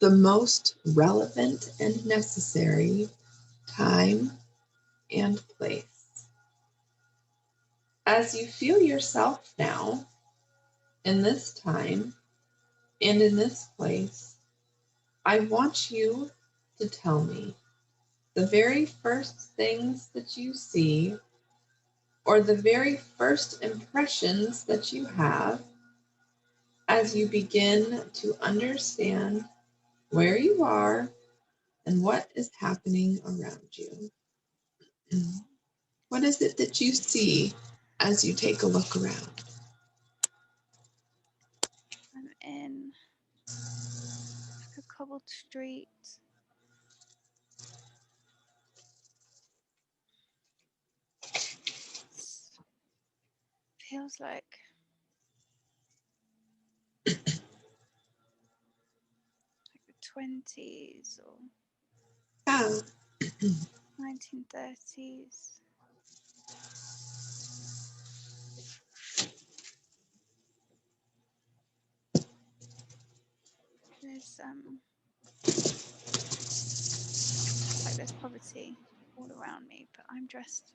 the most relevant and necessary time and place. As you feel yourself now, in this time and in this place, I want you to tell me the very first things that you see, or the very first impressions that you have as you begin to understand where you are and what is happening around you. What is it that you see as you take a look around? I'm in like a cobbled street. Feels like the 20s or Yeah. 1930s. There's it's like there's poverty all around me, but I'm dressed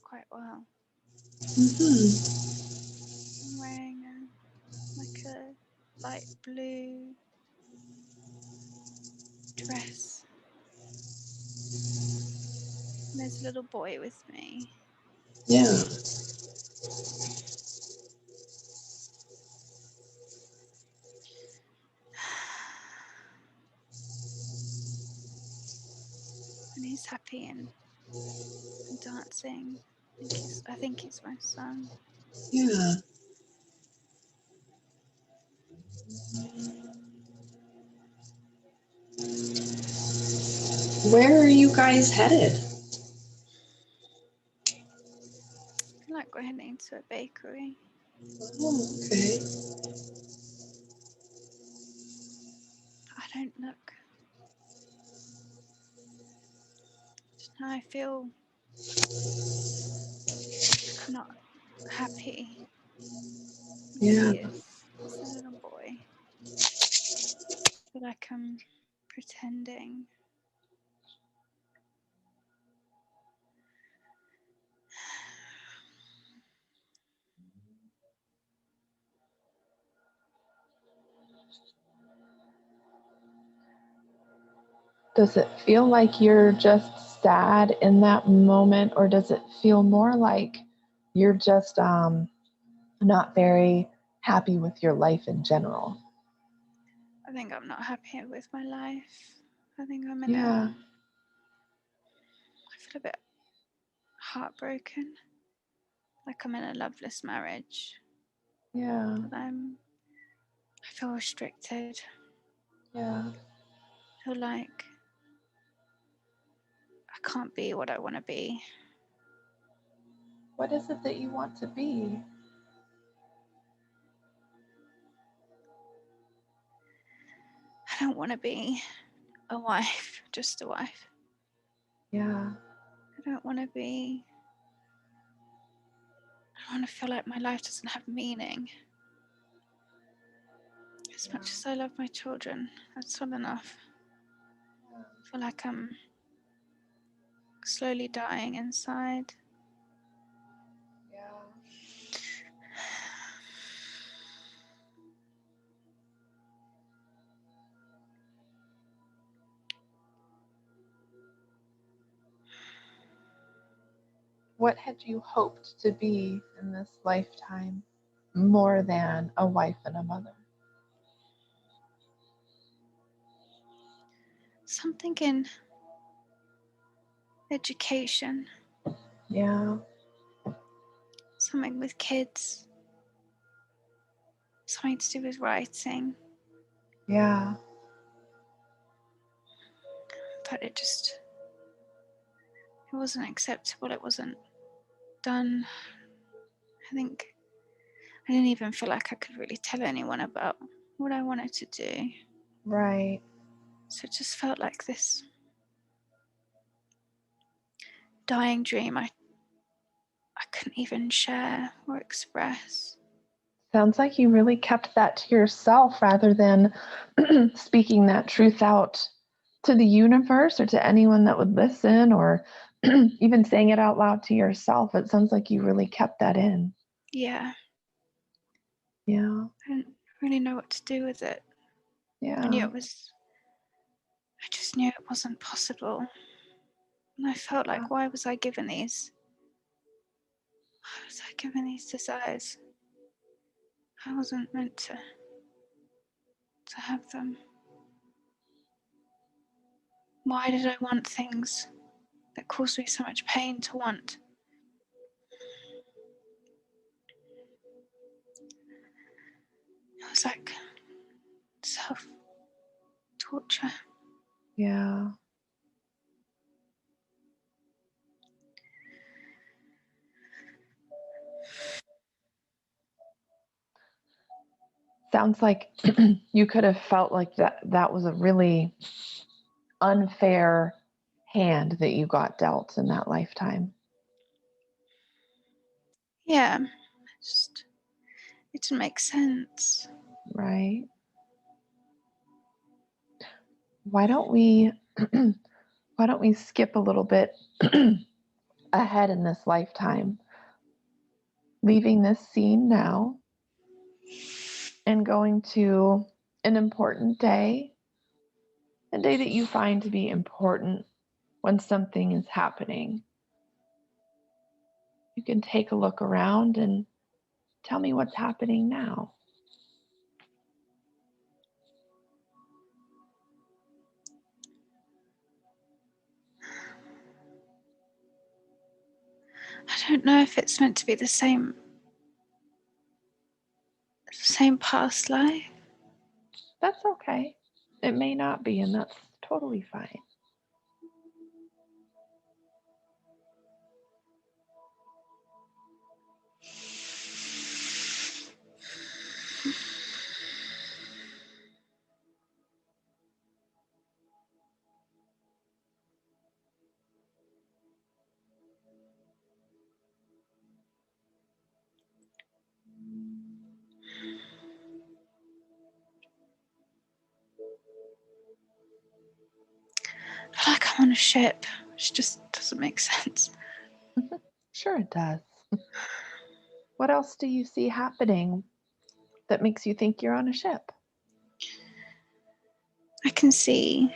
quite well. Mm-hmm. I'm wearing like a light blue dress. And there's a little boy with me. Yeah. And he's happy and dancing. I think he's my son. Yeah. Where are you guys headed? I feel like we're heading to a bakery. Oh, okay. I don't look. I feel not happy. Yeah. He is. He's a little boy. I feel like I'm pretending. Does it feel like you're just sad in that moment, or does it feel more like you're just not very happy with your life in general? I think I'm not happy with my life. I think I'm in Yeah. I feel a bit heartbroken. Like I'm in a loveless marriage. Yeah. But I feel restricted. Yeah. I feel like I can't be what I want to be. What is it that you want to be? I don't want to be a wife, just a wife. Yeah. I don't want to be. I want to feel like my life doesn't have meaning. As much as I love my children, that's not enough. I feel like I'm slowly dying inside. Yeah. What had you hoped to be in this lifetime more than a wife and a mother? Something in education, Yeah. something with kids, something to do with writing. Yeah. But it wasn't acceptable. It wasn't done. I think I didn't even feel like I could really tell anyone about what I wanted to do. Right. So it just felt like this dying dream I couldn't even share or express. Sounds like you really kept that to yourself rather than speaking that truth out to the universe or to anyone that would listen, or even saying it out loud to yourself. It sounds like you really kept that in. Yeah. Yeah. I didn't really know what to do with it. Yeah. I just knew it wasn't possible. And I felt like, why was I given these? Why was I given these desires? I wasn't meant to have them. Why did I want things that caused me so much pain to want? It was like self-torture. Yeah. Sounds like you could have felt like that was a really unfair hand that you got dealt in that lifetime. Yeah, it didn't make sense. Right. Why don't we skip a little bit ahead in this lifetime, leaving this scene now and going to an important day, a day that you find to be important when something is happening. You can take a look around and tell me what's happening now. I don't know if it's meant to be the same past life. That's okay. It may not be, and that's totally fine. I feel like I'm on a ship, which just doesn't make sense. Sure it does. What else do you see happening that makes you think you're on a ship? I can see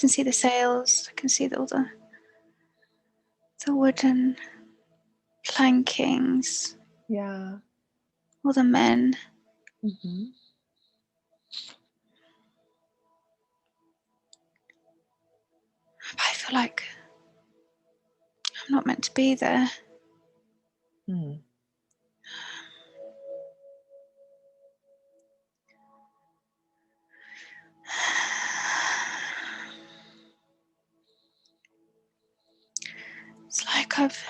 the sails. I can see all the wooden plankings. Yeah. All the men. Mm-hmm. I feel like I'm not meant to be there. Hmm. It's like I've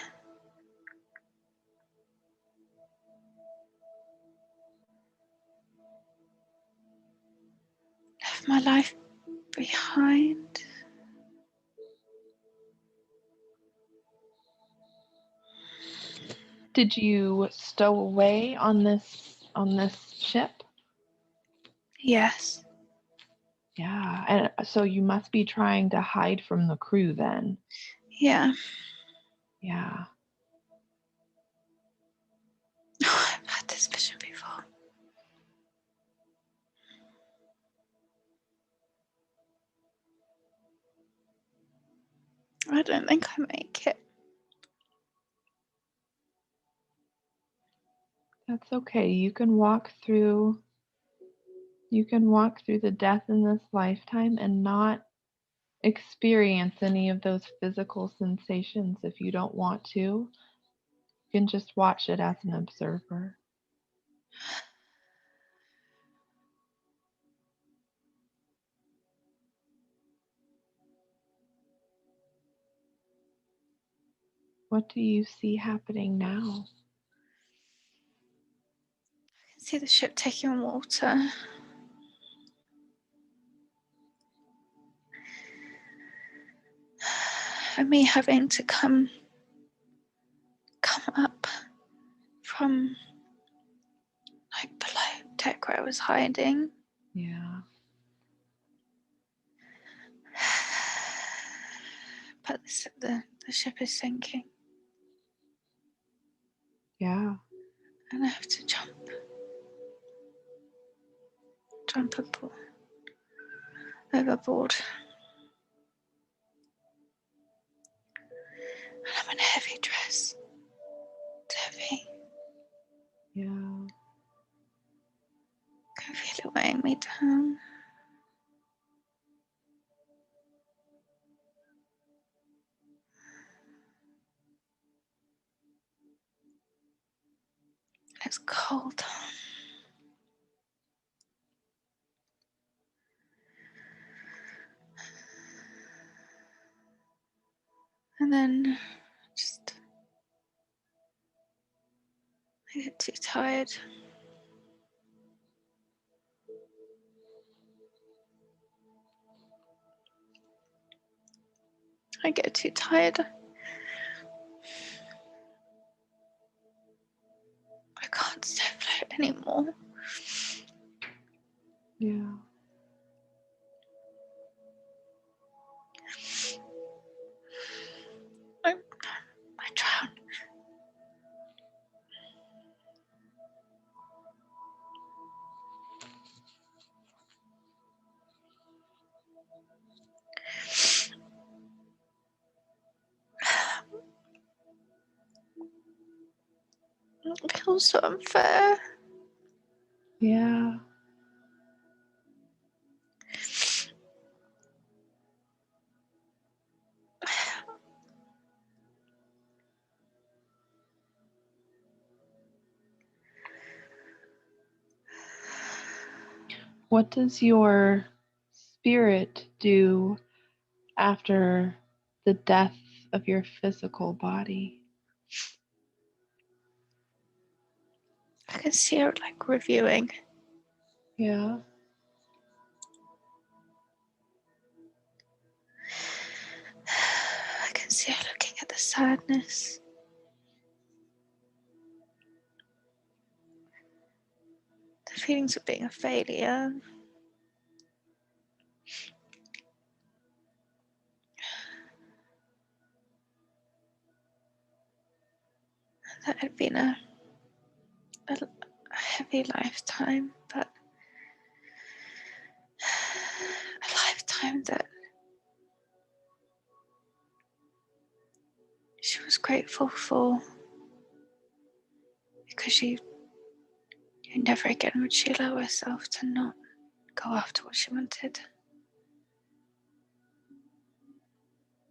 left my life behind. Did you stow away on this ship? Yes. Yeah, and so you must be trying to hide from the crew then. Yeah. Yeah. I've had this vision before. I don't think I make it. That's okay. You can walk through the death in this lifetime and not experience any of those physical sensations if you don't want to. You can just watch it as an observer. What do you see happening now? I can see the ship taking water. And me having to come up like below deck where I was hiding. Yeah. But the ship is sinking. Yeah. And I have to jump overboard. And I'm in a heavy dress. It's heavy. Yeah. I can feel it weighing me down. It's cold. And then just I get too tired. I get too tired. I can't stay afloat anymore. Yeah. I drown. It feels so unfair. Yeah. What does your spirit do after the death of your physical body? I can see her like reviewing. Yeah. I can see her looking at the sadness. The feelings of being a failure. That had been a heavy lifetime, but a lifetime that she was grateful for, because she never again would she allow herself to not go after what she wanted.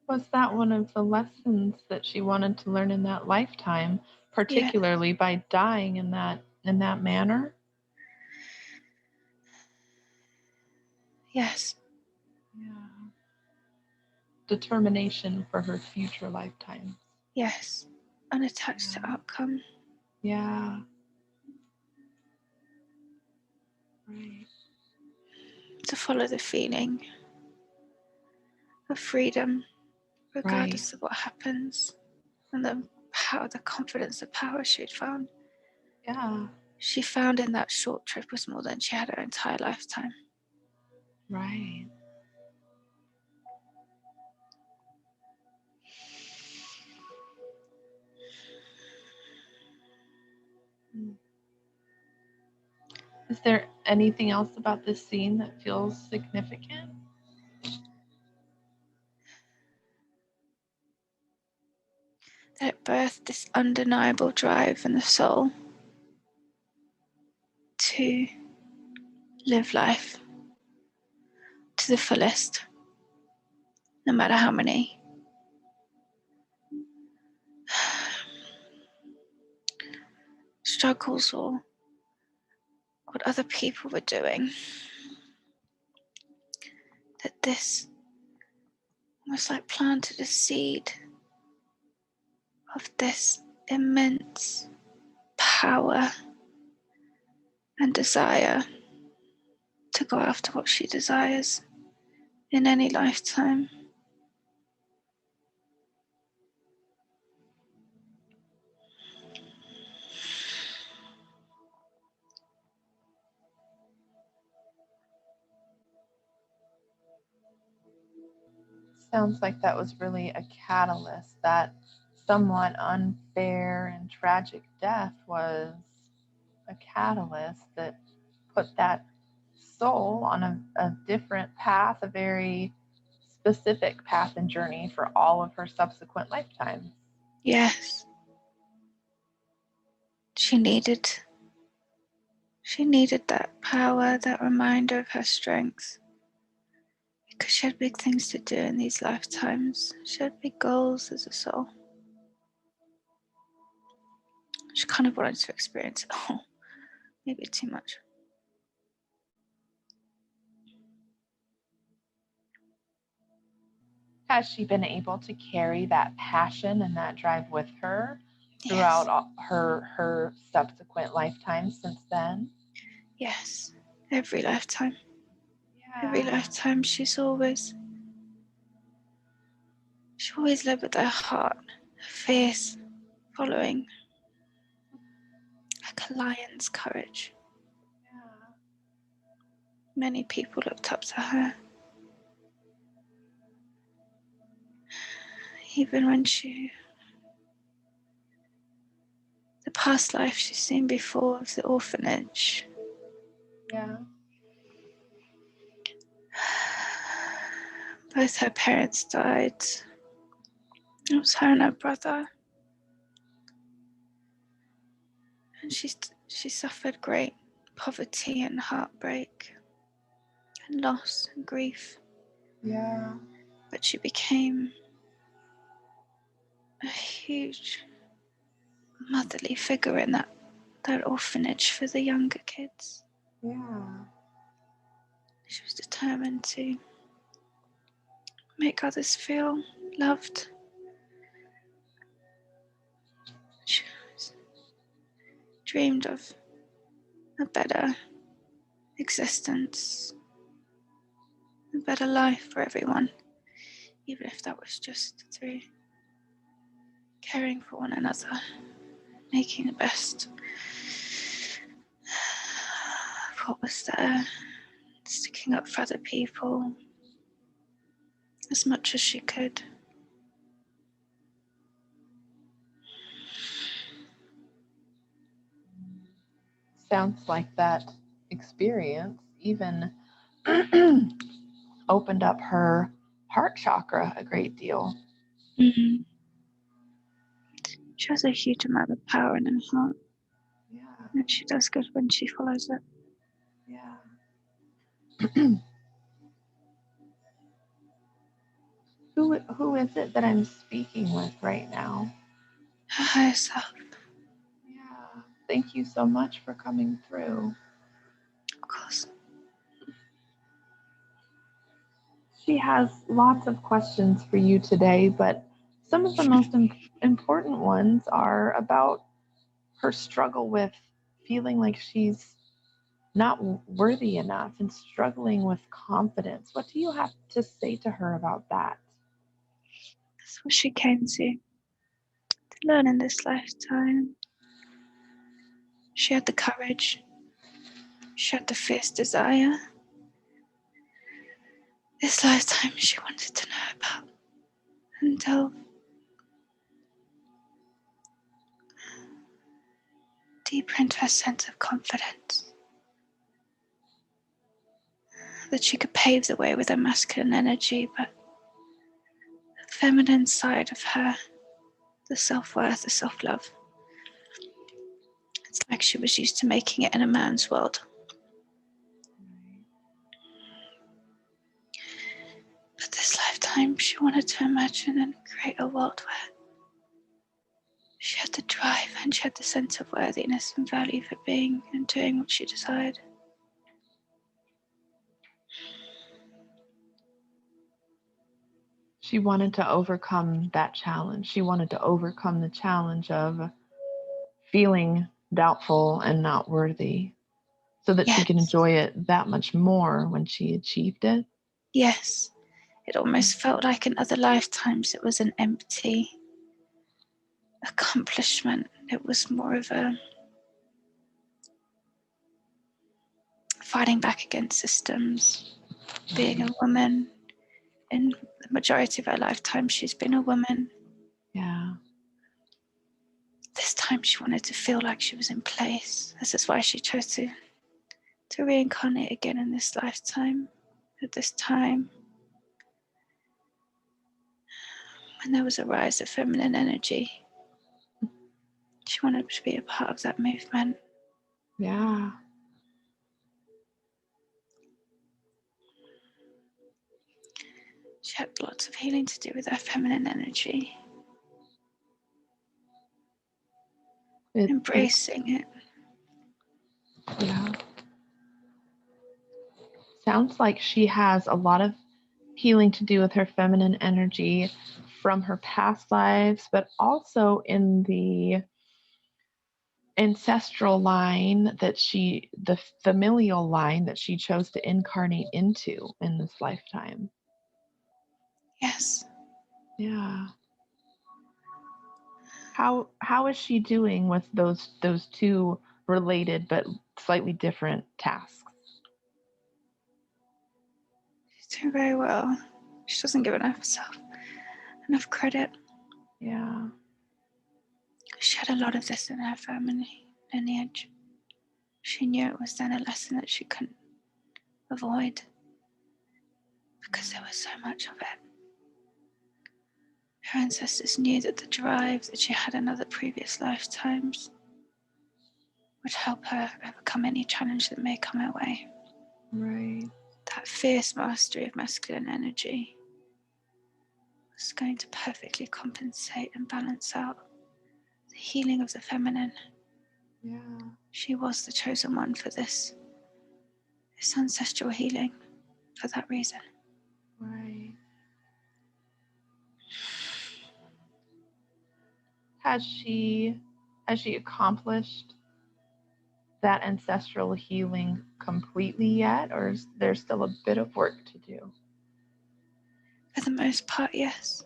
Was that one of the lessons that she wanted to learn in that lifetime, particularly by dying in that manner? Yes. Yeah. Determination for her future lifetime. Yes. Unattached to outcome. Yeah. Right. To follow the feeling of freedom, regardless of what happens, and the power, the confidence, the power she'd found. Yeah. She found in that short trip was more than she had her entire lifetime. Right. Is there anything else about this scene that feels significant? That it birthed this undeniable drive in the soul to live life to the fullest, no matter how many struggles or what other people were doing. That this almost like planted a seed of this immense power and desire to go after what she desires in any lifetime. Sounds like that was really a catalyst. That somewhat unfair and tragic death was a catalyst that put that soul on a different path, a very specific path and journey for all of her subsequent lifetimes. Yes. She needed that power, that reminder of her strength. Because she had big things to do in these lifetimes. She had big goals as a soul. She kind of wanted to experience it all. Maybe too much. Has she been able to carry that passion and that drive with her throughout Yes. her subsequent lifetimes since then? Yes. Every lifetime. Yeah. Every lifetime she always led with her heart, her fierce following. Like a lion's courage. Yeah. Many people looked up to her. Even when the past life she's seen before of the orphanage. Yeah. Both her parents died. It was her and her brother. And she suffered great poverty and heartbreak and loss and grief. Yeah. But she became a huge motherly figure in that orphanage for the younger kids. Yeah. She was determined to make others feel loved. She dreamed of a better existence, a better life for everyone, even if that was just through caring for one another, making the best of what was there, sticking up for other people as much as she could. Sounds like that experience even opened up her heart chakra a great deal. Mm-hmm. She has a huge amount of power in her heart. Yeah. And she does good when she follows it. Yeah. Who is it that I'm speaking with right now? Her higher self. Yeah. Thank you so much for coming through. Of course. She has lots of questions for you today, but some of the most important ones are about her struggle with feeling like she's not worthy enough and struggling with confidence. What do you have to say to her about that? That's what she came to learn in this lifetime. She had the courage. She had the fierce desire. This lifetime she wanted to know about and delve deeper into her sense of confidence. That she could pave the way with her masculine energy, but the feminine side of her, the self-worth, the self-love. It's like she was used to making it in a man's world. But this lifetime, she wanted to imagine and create a world where she had the drive and she had the sense of worthiness and value for being and doing what she desired. She wanted to overcome that challenge. She wanted to overcome the challenge of feeling doubtful and not worthy so that she can enjoy it that much more when she achieved it. Yes. It almost felt like in other lifetimes it was an empty accomplishment. It was more of a fighting back against systems, being a woman in the majority of her lifetime, she's been a woman. Yeah. This time she wanted to feel like she was in place. This is why she chose to reincarnate again in this lifetime, at this time when there was a rise of feminine energy. She wanted to be a part of that movement. Yeah. She had lots of healing to do with her feminine energy. Embracing it. Yeah. Sounds like she has a lot of healing to do with her feminine energy from her past lives, but also in the ancestral line the familial line that she chose to incarnate into in this lifetime. Yes. Yeah. How is she doing with those two related but slightly different tasks? She's doing very well. She doesn't give herself enough credit. Yeah. She had a lot of this in her family lineage. She knew it was then a lesson that she couldn't avoid because there was so much of it. Her ancestors knew that the drive that she had in other previous lifetimes would help her overcome any challenge that may come her way. Right. That fierce mastery of masculine energy was going to perfectly compensate and balance out the healing of the feminine. Yeah. She was the chosen one for this ancestral healing for that reason. Right. Has she accomplished that ancestral healing completely yet, or is there still a bit of work to do? For the most part, yes.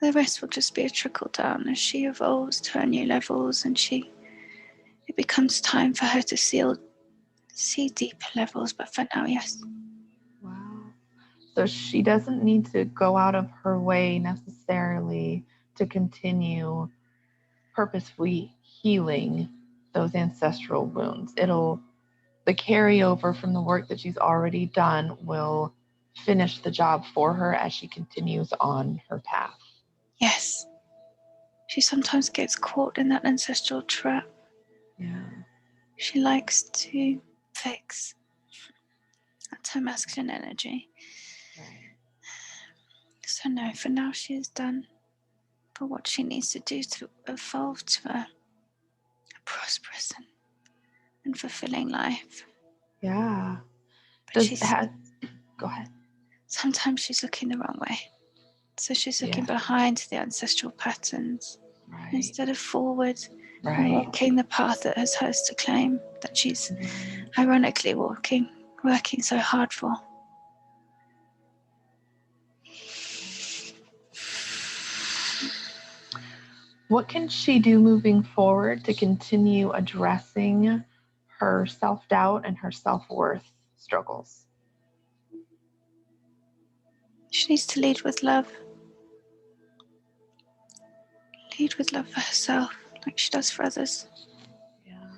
The rest will just be a trickle down as she evolves to her new levels and it becomes time for her to see deeper levels, but for now, yes. Wow. So she doesn't need to go out of her way necessarily to continue purposefully healing those ancestral wounds. The carryover from the work that she's already done will finish the job for her as she continues on her path. Yes. She sometimes gets caught in that ancestral trap. Yeah. She likes to fix. That's her masculine energy. Right. So no, for now she is done. But what she needs to do to evolve to a prosperous and fulfilling life. Yeah. But go ahead. sometimes she's looking the wrong way. So she's looking Yeah. behind the ancestral patterns instead of forward, and walking the path that is hers to claim, that she's ironically working so hard for. What can she do moving forward to continue addressing her self-doubt and her self-worth struggles? She needs to lead with love. Lead with love for herself, like she does for others. Yeah.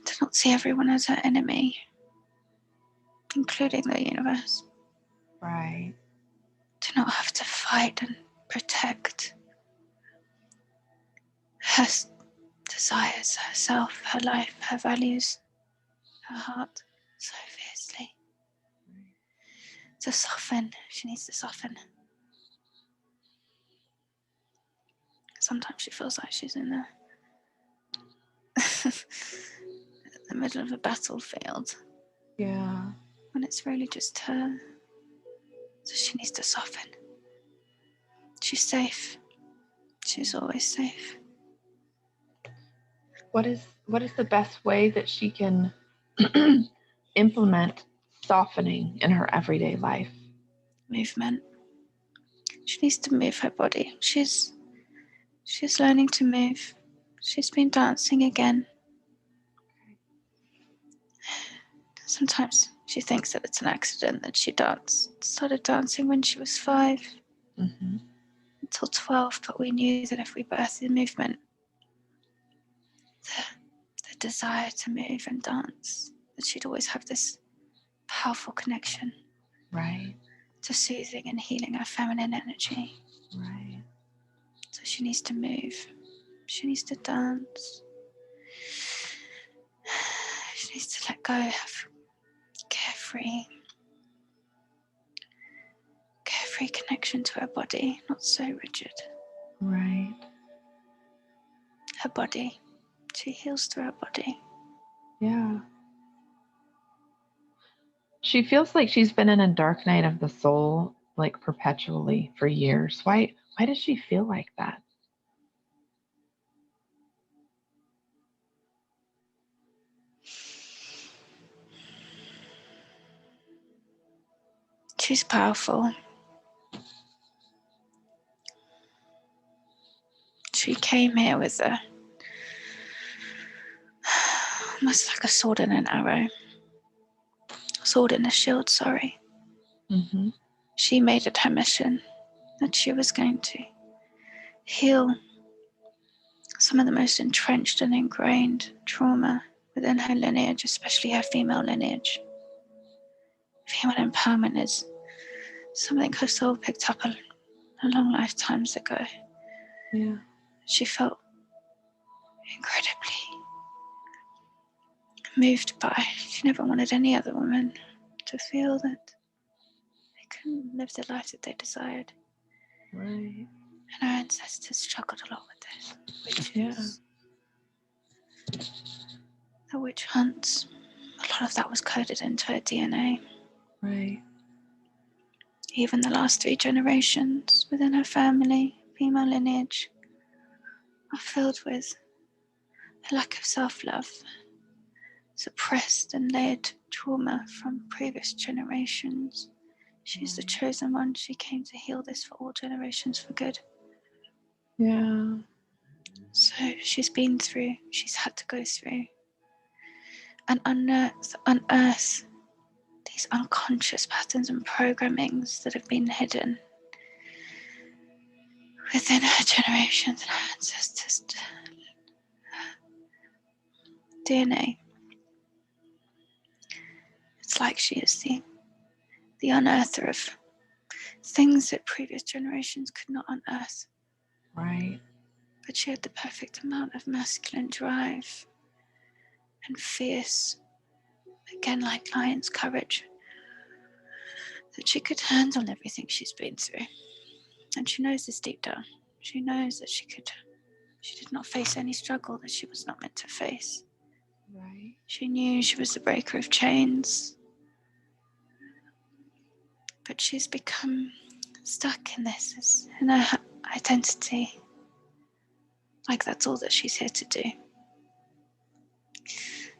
To not see everyone as her enemy, including the universe. Right. To not have to fight and protect her desires, herself, her life, her values, her heart so fiercely. To soften, she needs to soften. Sometimes she feels like she's in the middle of a battlefield. Yeah. When it's really just her. So she needs to soften. She's safe. She's always safe. What is the best way that she can implement softening in her everyday life? Movement. She needs to move her body. She's learning to move. She's been dancing again. Sometimes She thinks that it's an accident that she started dancing when she was 5 until 12, but we knew that if we birthed the movement, the desire to move and dance, that she'd always have this powerful connection Right. to soothing and healing her feminine energy. Right. So she needs to move. She needs to dance. She needs to let go of carefree connection to her body, not so rigid. Right. Her body. She heals through her body. Yeah. She feels like she's been in a dark night of the soul, like perpetually for years. Why does she feel like that? She's powerful. She came here with almost like a sword and an arrow. Sword and a shield, sorry. Mm-hmm. She made it her mission that she was going to heal some of the most entrenched and ingrained trauma within her lineage, especially her female lineage. Female empowerment is something her soul picked up a long lifetimes ago. Yeah. She felt incredibly moved by. She never wanted any other woman to feel that they couldn't live the life that they desired. Right. And our ancestors struggled a lot with this. Witches. Yeah. The witch hunts. A lot of that was coded into her DNA. Right. Even the last 3 generations within her family, female lineage, are filled with a lack of self-love, suppressed and layered trauma from previous generations. She's the chosen one. She came to heal this for all generations for good. Yeah. So she's been through, she's had to go through and unearth these unconscious patterns and programmings that have been hidden within her generations and her ancestors' DNA. It's like she is the unearther of things that previous generations could not unearth. Right. But she had the perfect amount of masculine drive and fierce, again like lion's courage, that she could handle everything she's been through. And she knows this deep down. She knows that she did not face any struggle that she was not meant to face. Right. She knew she was the breaker of chains. But she's become stuck in this, in her identity. Like that's all that she's here to do.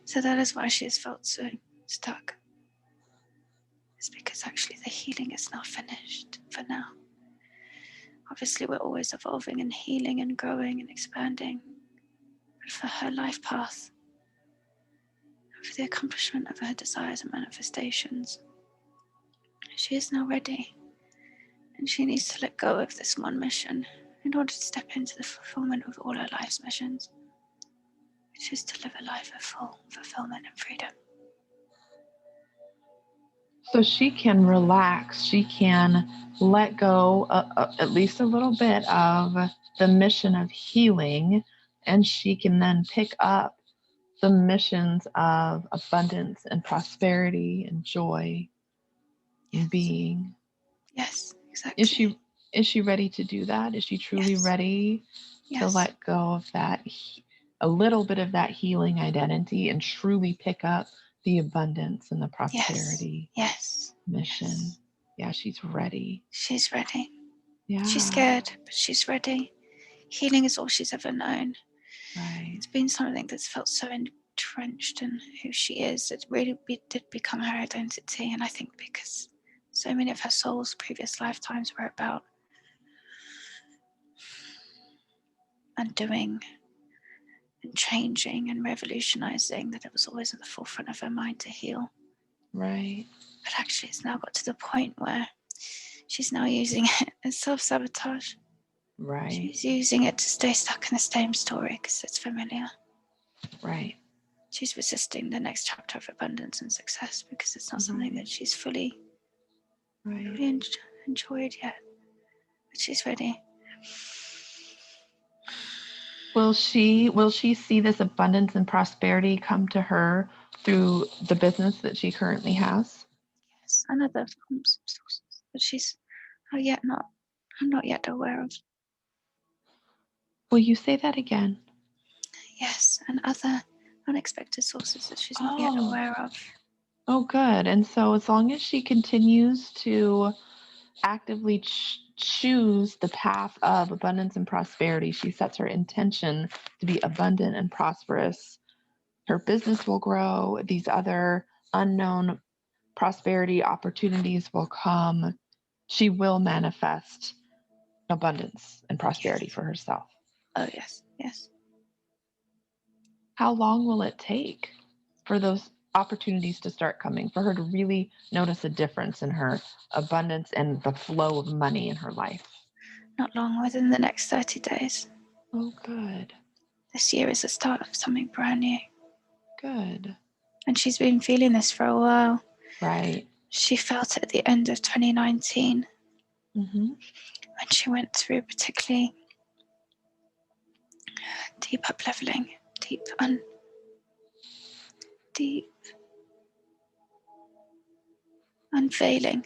So that is why she has felt so stuck. It's because actually the healing is not finished for now. Obviously we're always evolving and healing and growing and expanding. But for her life path, and for the accomplishment of her desires and manifestations, she is now ready. And she needs to let go of this one mission in order to step into the fulfillment of all her life's missions, which is to live a life of full fulfillment and freedom. So she can relax. She can let go at least a little bit of the mission of healing, and she can then pick up the missions of abundance and prosperity and joy and being. Yes, exactly. Is she ready to do that? Is she truly ready to let go of that, a little bit of that healing identity, and truly pick up the abundance and the prosperity mission? Yes. Yeah, she's ready. She's ready. Yeah. She's scared, but she's ready. Healing is all she's ever known. Right. It's been something that's felt so entrenched in who she is. It really did become her identity. And I think because so many of her soul's previous lifetimes were about undoing and changing and revolutionizing, that it was always at the forefront of her mind to heal. Right. But actually, it's now got to the point where she's now using it as self-sabotage. Right. She's using it to stay stuck in the same story because it's familiar. Right. She's resisting the next chapter of abundance and success because it's not something that she's fully enjoyed yet. But she's ready. Will she see this abundance and prosperity come to her through the business that she currently has? Yes, and other forms of sources that she's I'm not yet aware of. Will you say that again? Yes, and other unexpected sources that she's not yet aware of. Oh, good. And so as long as she continues to actively choose the path of abundance and prosperity, she sets her intention to be abundant and prosperous, her business will grow. These other unknown prosperity opportunities will come. She will manifest abundance and prosperity for herself. Oh, yes, yes. How long will it take for those opportunities to start coming, for her to really notice a difference in her abundance and the flow of money in her life? Not long, within the next 30 days. Oh, good. This year is the start of something brand new. Good. And she's been feeling this for a while. Right. She felt it at the end of 2019 when she went through particularly deep up-leveling, deep unveiling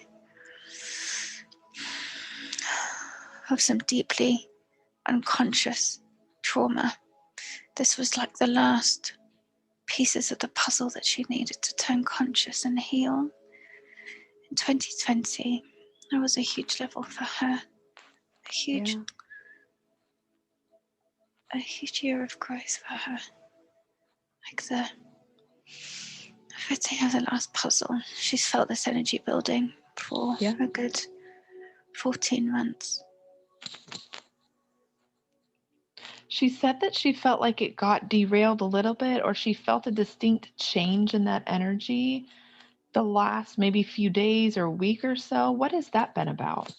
of some deeply unconscious trauma. This was like the last pieces of the puzzle that she needed to turn conscious and heal. In 2020, that was a huge level for her. A huge year of growth for her. Like the fitting of the last puzzle. She's felt this energy building for a good 14 months. She said that she felt like it got derailed a little bit, or she felt a distinct change in that energy the last maybe few days or week or so. What has that been about?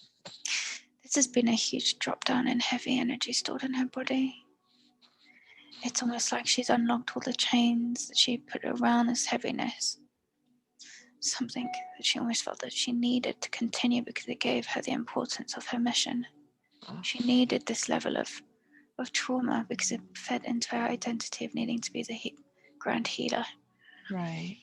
This has been a huge drop down in heavy energy stored in her body. It's almost like she's unlocked all the chains that she put around this heaviness. Something that she almost felt that she needed to continue because it gave her the importance of her mission. She needed this level of trauma because it fed into her identity of needing to be the grand healer. Right.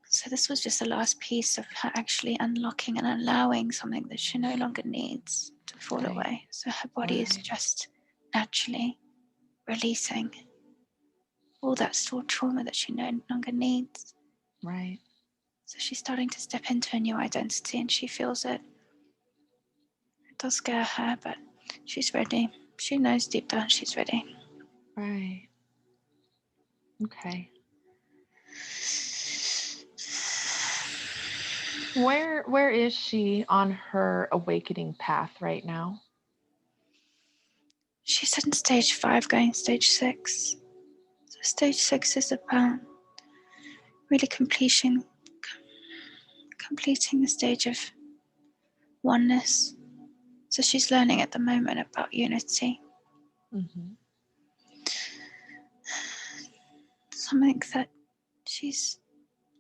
So this was just the last piece of her actually unlocking and allowing something that she no longer needs to fall away. So her body is just naturally releasing all that stored trauma that she no longer needs. Right. So she's starting to step into a new identity, and she feels it. It does scare her, but she's ready. She knows deep down she's ready. Right. Okay. Where is she on her awakening path right now? She's in stage 5, going stage 6. So stage 6 is about really completing the stage of oneness. So she's learning at the moment about unity. Something that she's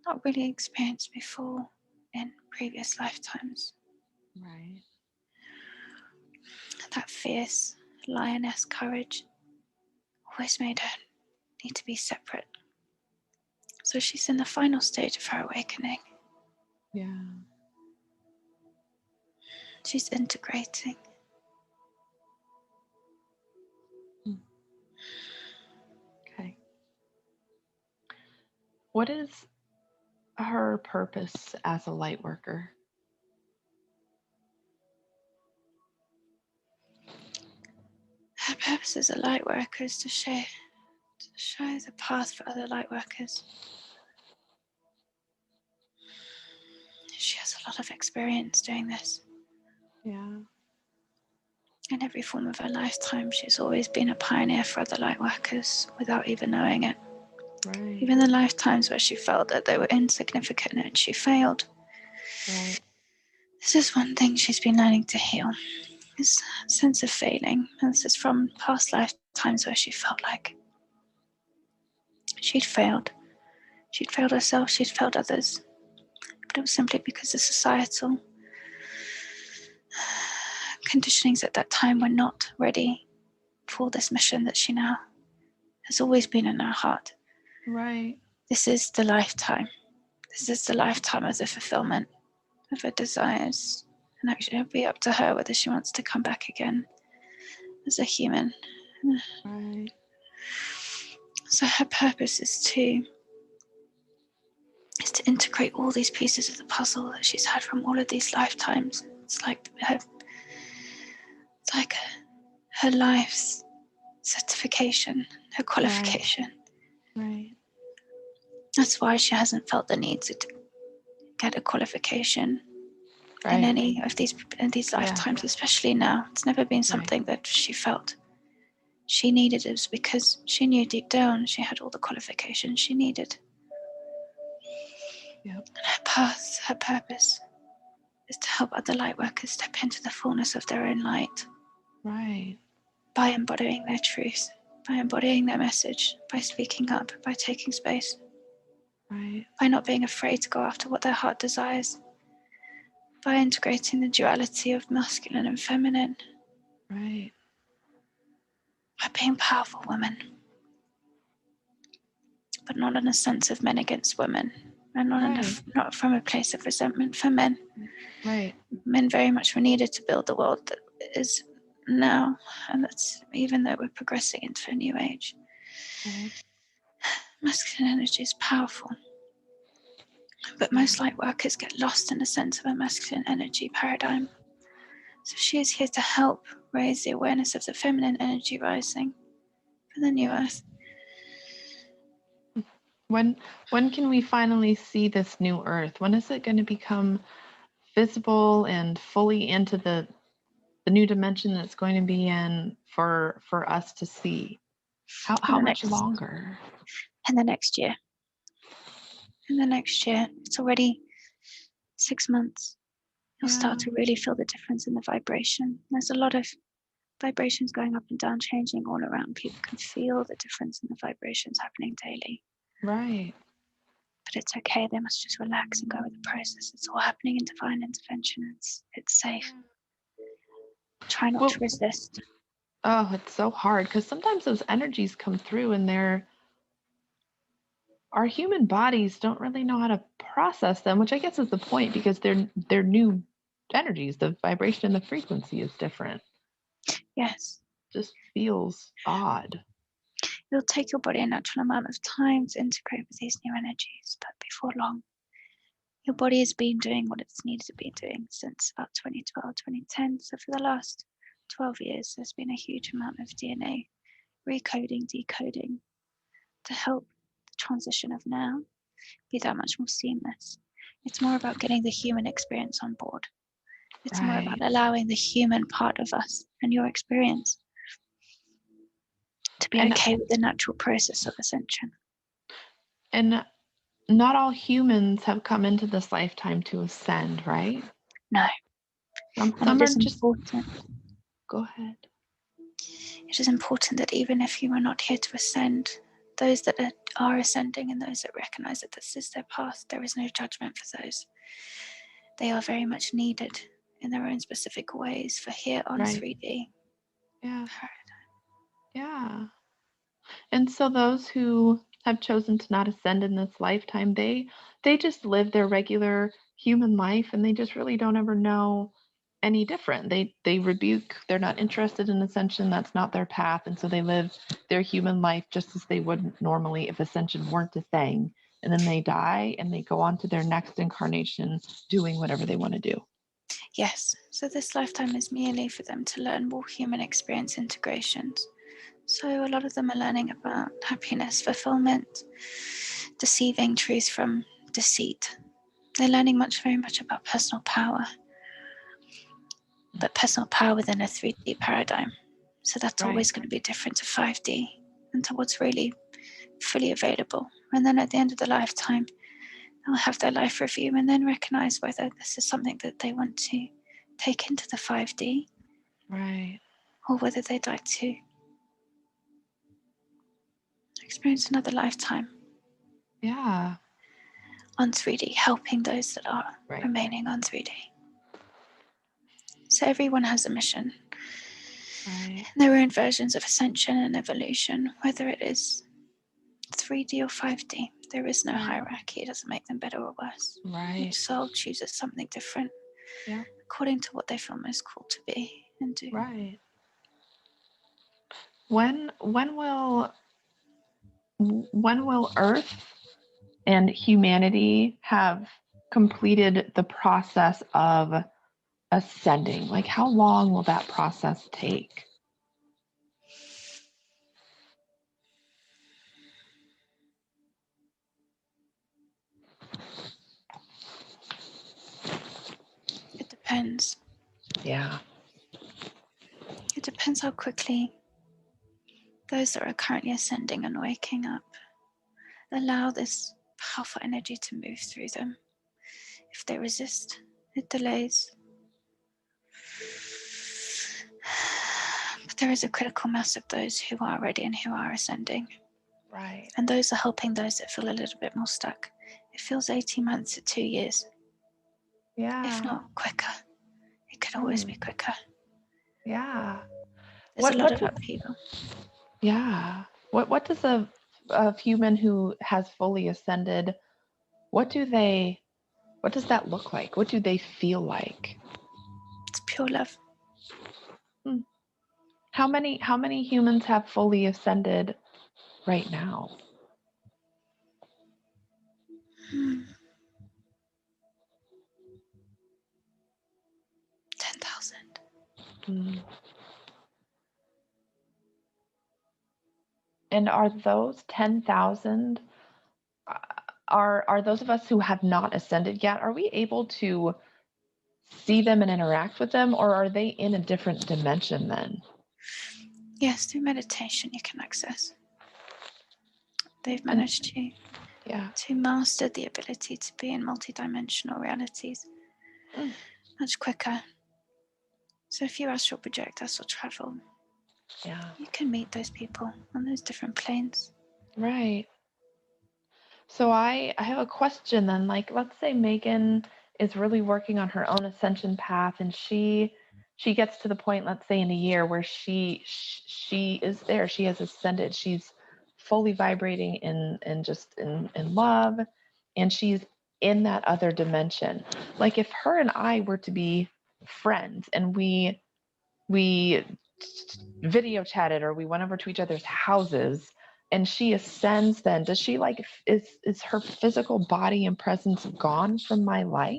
not really experienced before in previous lifetimes. Right. That fierce lioness courage always made her need to be separate. So she's in the final stage of her awakening. Yeah. She's integrating. Okay. What is her purpose as a light worker? Her purpose as a light worker is to show the path for other light workers. She has a lot of experience doing this. Yeah. In every form of her lifetime, she's always been a pioneer for other light workers without even knowing it. Right. Even the lifetimes where she felt that they were insignificant and she failed. Right. This is one thing she's been learning to heal. This sense of failing. And this is from past lifetimes where she felt like she'd failed. She'd failed herself, she'd failed others. But it was simply because the societal conditionings at that time were not ready for this mission that she now has always been in her heart. Right. This is the lifetime. This is the lifetime of the fulfillment of her desires. And actually it'll be up to her whether she wants to come back again as a human. Right. So her purpose is to integrate all these pieces of the puzzle that she's had from all of these lifetimes. It's like her life's certification, her qualification. Right. That's why she hasn't felt the need to get a qualification Right. in any of these lifetimes, especially now. It's never been something that she felt she needed. It was because she knew deep down she had all the qualifications she needed. Yep. And her path, her purpose is to help other light workers step into the fullness of their own light. Right. By embodying their truth, by embodying their message, by speaking up, by taking space, Right. by not being afraid to go after what their heart desires, by integrating the duality of masculine and feminine, Right. by being powerful women, but not in a sense of men against women, and not from a place of resentment for men. Right. Men very much were needed to build the world that is now, and that's even though we're progressing into a new age. Right. Masculine energy is powerful, but most light workers get lost in a sense of a masculine energy paradigm. So she is here to help raise the awareness of the feminine energy rising for the new earth. When can we finally see this new earth? When is it going to become visible and fully into the new dimension that's going to be in for us to see? How much longer? In the next year. In the next year. It's already 6 months. You'll start to really feel the difference in the vibration. There's a lot of vibrations going up and down, changing all around. People can feel the difference in the vibrations happening daily. Right. But it's okay. They must just relax and go with the process. It's all happening in divine intervention. It's safe. Try not to resist. Oh, it's so hard because sometimes those energies come through and our human bodies don't really know how to process them, which I guess is the point because they're new energies. The vibration and the frequency is different. Yes. Just feels odd. It'll take your body a natural amount of time to integrate with these new energies, but before long, your body has been doing what it's needed to be doing since about 2012, 2010. So for the last 12 years, there's been a huge amount of DNA recoding, decoding to help the transition of now be that much more seamless. It's more about getting the human experience on board. It's more about allowing the human part of us and your experience to be okay with the natural process of ascension. And not all humans have come into this lifetime to ascend, right? No. Some are just important. Go ahead. It is important that even if you are not here to ascend, those that are ascending and those that recognize that this is their path, there is no judgment for those. They are very much needed in their own specific ways for here on 3D. Yeah. Yeah. And so those who have chosen to not ascend in this lifetime, they just live their regular human life and they just really don't ever know any different. They rebuke, they're not interested in ascension, that's not their path, and so they live their human life just as they would normally if ascension weren't a thing. And then they die and they go on to their next incarnation doing whatever they want to do. Yes, so this lifetime is merely for them to learn more human experience integrations. So a lot of them are learning about happiness, fulfillment, deceiving truth from deceit. They're learning very much about personal power, but personal power within a 3D paradigm. So that's always going to be different to 5D and to what's really fully available. And then at the end of the lifetime, they'll have their life review and then recognize whether this is something that they want to take into the 5D, Right. or whether they'd like to experience another lifetime Yeah. on 3D, helping those that are Right. remaining on 3D. So everyone has a mission. Right. And their own versions of ascension and evolution, whether it is 3D or 5D. There is no hierarchy. It doesn't make them better or worse. Right. Each soul chooses something different, Yeah. according to what they feel most called to be and do. Right. When will Earth and humanity have completed the process of ascending? Like, how long will that process take? It depends. Yeah. It depends how quickly those that are currently ascending and waking up allow this powerful energy to move through them. If they resist, it delays. But there is a critical mass of those who are ready and who are ascending. Right. And those are helping those that feel a little bit more stuck. It feels 18 months to 2 years, Yeah. if not quicker. It could always be quicker. Yeah. There's a lot of upheaval. Yeah. What does a human who has fully ascended, what does that look like? What do they feel like? It's pure love. How many humans have fully ascended right now? 10,000. And are those 10,000, are those of us who have not ascended yet, are we able to see them and interact with them, or are they in a different dimension then? Yes, through meditation you can access. They've managed to master the ability to be in multidimensional realities much quicker. So if you astral project, astral travel, you can meet those people on those different planes. Right. So I have a question then. Like, let's say Megan is really working on her own ascension path, and she gets to the point, let's say in a year, where she is there. She has ascended. She's fully vibrating in love, and she's in that other dimension. Like, if her and I were to be friends and we video chatted, or we went over to each other's houses, and she ascends, then does she, like, is her physical body and presence gone from my life?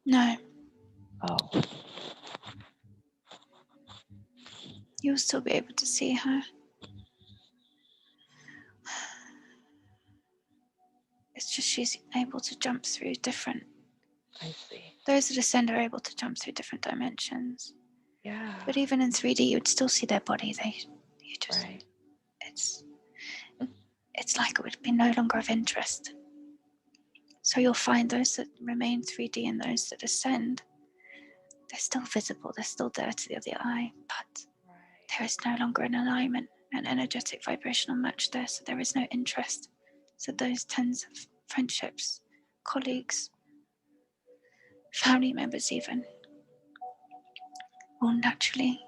No. Oh. You'll still be able to see her. It's just she's able to jump through different. I see. Those that ascend are able to jump through different dimensions. Yeah. But even in 3D, you would still see their body. Right. It's like it would be no longer of interest. So you'll find those that remain 3D and those that ascend, they're still visible, they're still there to the other eye, but there is no longer an alignment, an energetic vibrational match there, so there is no interest. So those tens of friendships, colleagues, family members even, will naturally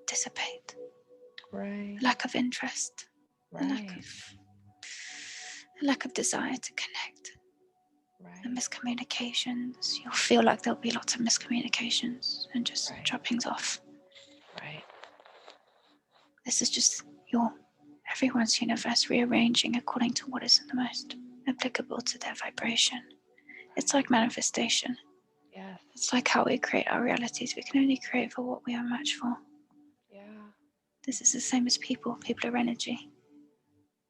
dissipate. Right. Lack of interest, Right. a lack of desire to connect. Right. And miscommunications. You'll feel like there'll be lots of miscommunications and just droppings off. Right. This is just everyone's universe rearranging according to what is the most applicable to their vibration. It's like manifestation. Yes. It's like how we create our realities. We can only create for what we are matched for. Yeah. This is the same as people. People are energy.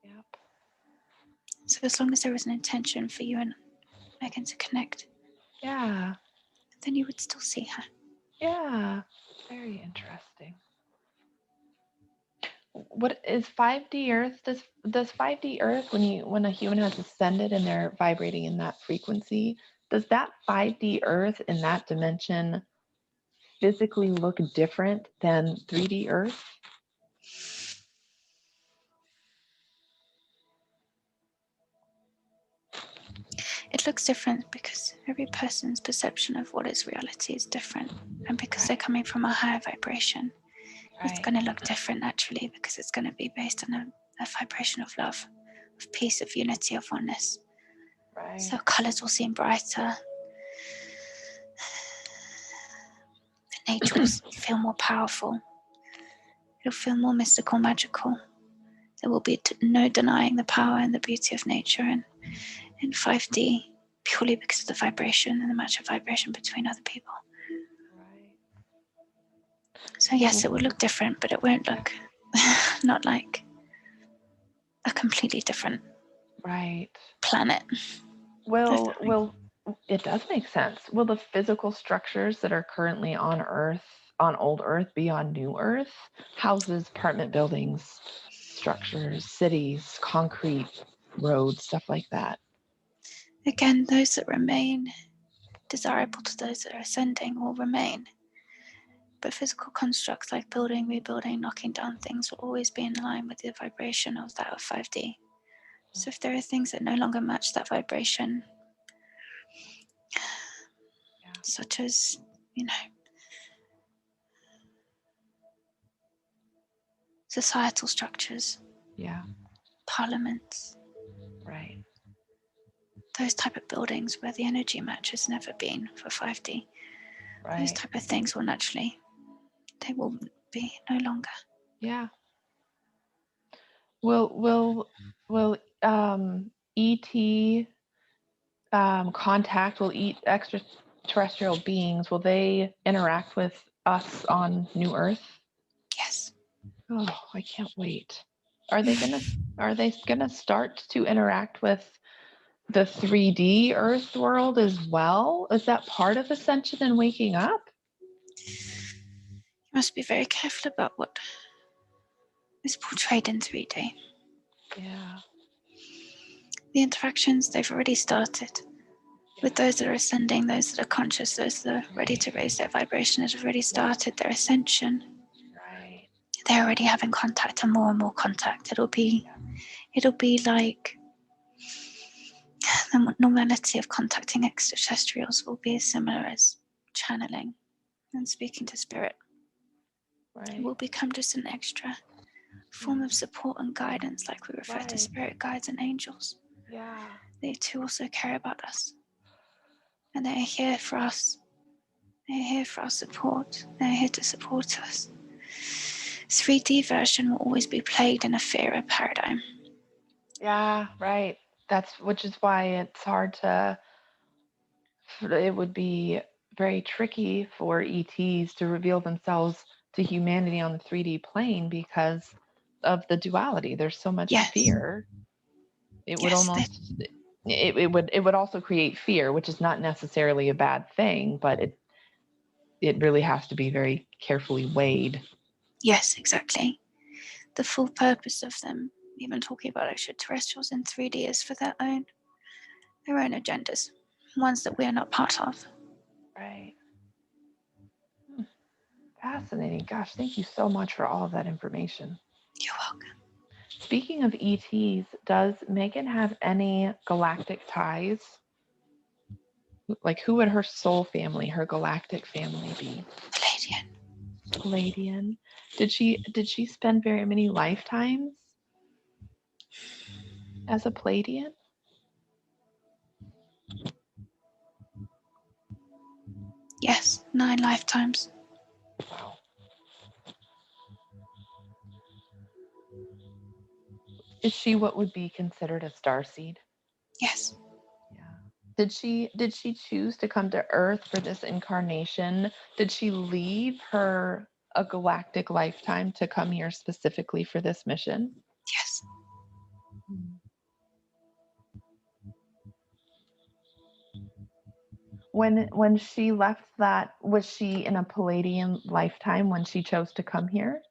Yep. So as long as there is an intention for you and Megan to connect, Yeah. then you would still see her. Yeah. I what is 5D Earth? Does 5D Earth, when a human has ascended and they're vibrating in that frequency, does that 5D Earth in that dimension physically look different than 3D Earth? It looks different because every person's perception of what is reality is different. And because they're coming from a higher vibration, it's going to look different naturally, because it's going to be based on a vibration of love, of peace, of unity, of oneness. Right. So colors will seem brighter. Nature will feel more powerful. It'll feel more mystical, magical. There will be no denying the power and the beauty of nature in 5D, purely because of the vibration and the match of vibration between other people. Right. So yes, it will look different, but it won't look not like a completely different planet. Will it does make sense. Will the physical structures that are currently on Earth, on old Earth, be on new Earth? Houses, apartment buildings, structures, cities, concrete, roads, stuff like that. Again, those that remain desirable to those that are ascending will remain. But physical constructs like building, rebuilding, knocking down things will always be in line with the vibration of that of 5D. So if there are things that no longer match that vibration, such as, societal structures, parliaments, right, those type of buildings where the energy match has never been for 5D, those type of things will naturally, they will be no longer. Yeah. Will ET contact, will extraterrestrial beings, will they interact with us on New Earth? Yes. Oh, I can't wait. Are they gonna start to interact with the 3D Earth world as well? Is that part of ascension and waking up? You must be very careful about what is portrayed in 3D. Yeah. The interactions, they've already started. With those that are ascending, those that are conscious, those that are ready to raise their vibration, have already started their ascension. Right. They're already having contact and more contact. It'll be like the normality of contacting extraterrestrials will be as similar as channeling and speaking to spirit. Right. It will become just an extra form of support and guidance, like we refer to spirit guides and angels. Yeah. They too also care about us. And they're here for us. They're here for our support. They're here to support us. 3D version will always be played in a fear paradigm. Yeah, right. Which is why it's hard to, it would be very tricky for ETs to reveal themselves to humanity on the 3D plane because of the duality. There's so much fear. It would almost, it would also create fear, which is not necessarily a bad thing, but it really has to be very carefully weighed. Yes, exactly. The full purpose of them even talking about extraterrestrials in 3D is for their own agendas, ones that we are not part of. Right. Fascinating. Gosh, thank you so much for all of that information. You're welcome. Speaking of ETs, does Megan have any galactic ties? Like, who would her soul family, her galactic family be? Palladian. Did she spend very many lifetimes as a Palladian? Yes, 9 lifetimes. Wow. Is she what would be considered a starseed? Yes. Yeah. Did she choose to come to Earth for this incarnation? Did she leave a galactic lifetime to come here specifically for this mission? Yes. When she left that, was she in a Palladian lifetime when she chose to come here?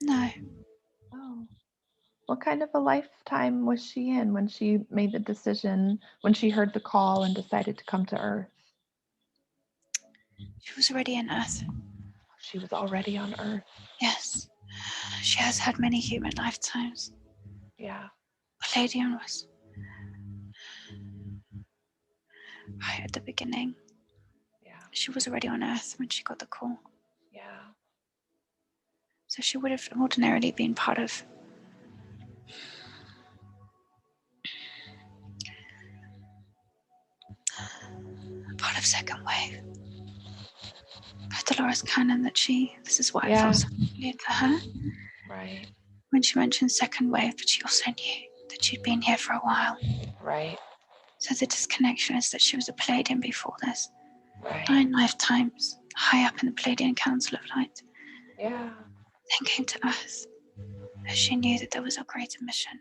No. Oh. What kind of a lifetime was she in when she made the decision, when she heard the call and decided to come to Earth? She was already on Earth. She was already on Earth. Yes. She has had many human lifetimes. Yeah. Palladium was right at the beginning. Yeah. She was already on Earth when she got the call. Yeah. So she would have ordinarily been part of second wave. But Dolores Cannon this is why I felt so familiar to her. Right. When she mentioned second wave, but she also knew that she'd been here for a while. Right. So the disconnection is that she was a Palladian before this. Right. 9 lifetimes, high up in the Palladian Council of Light. Yeah. Then came to Earth, as she knew that there was a greater mission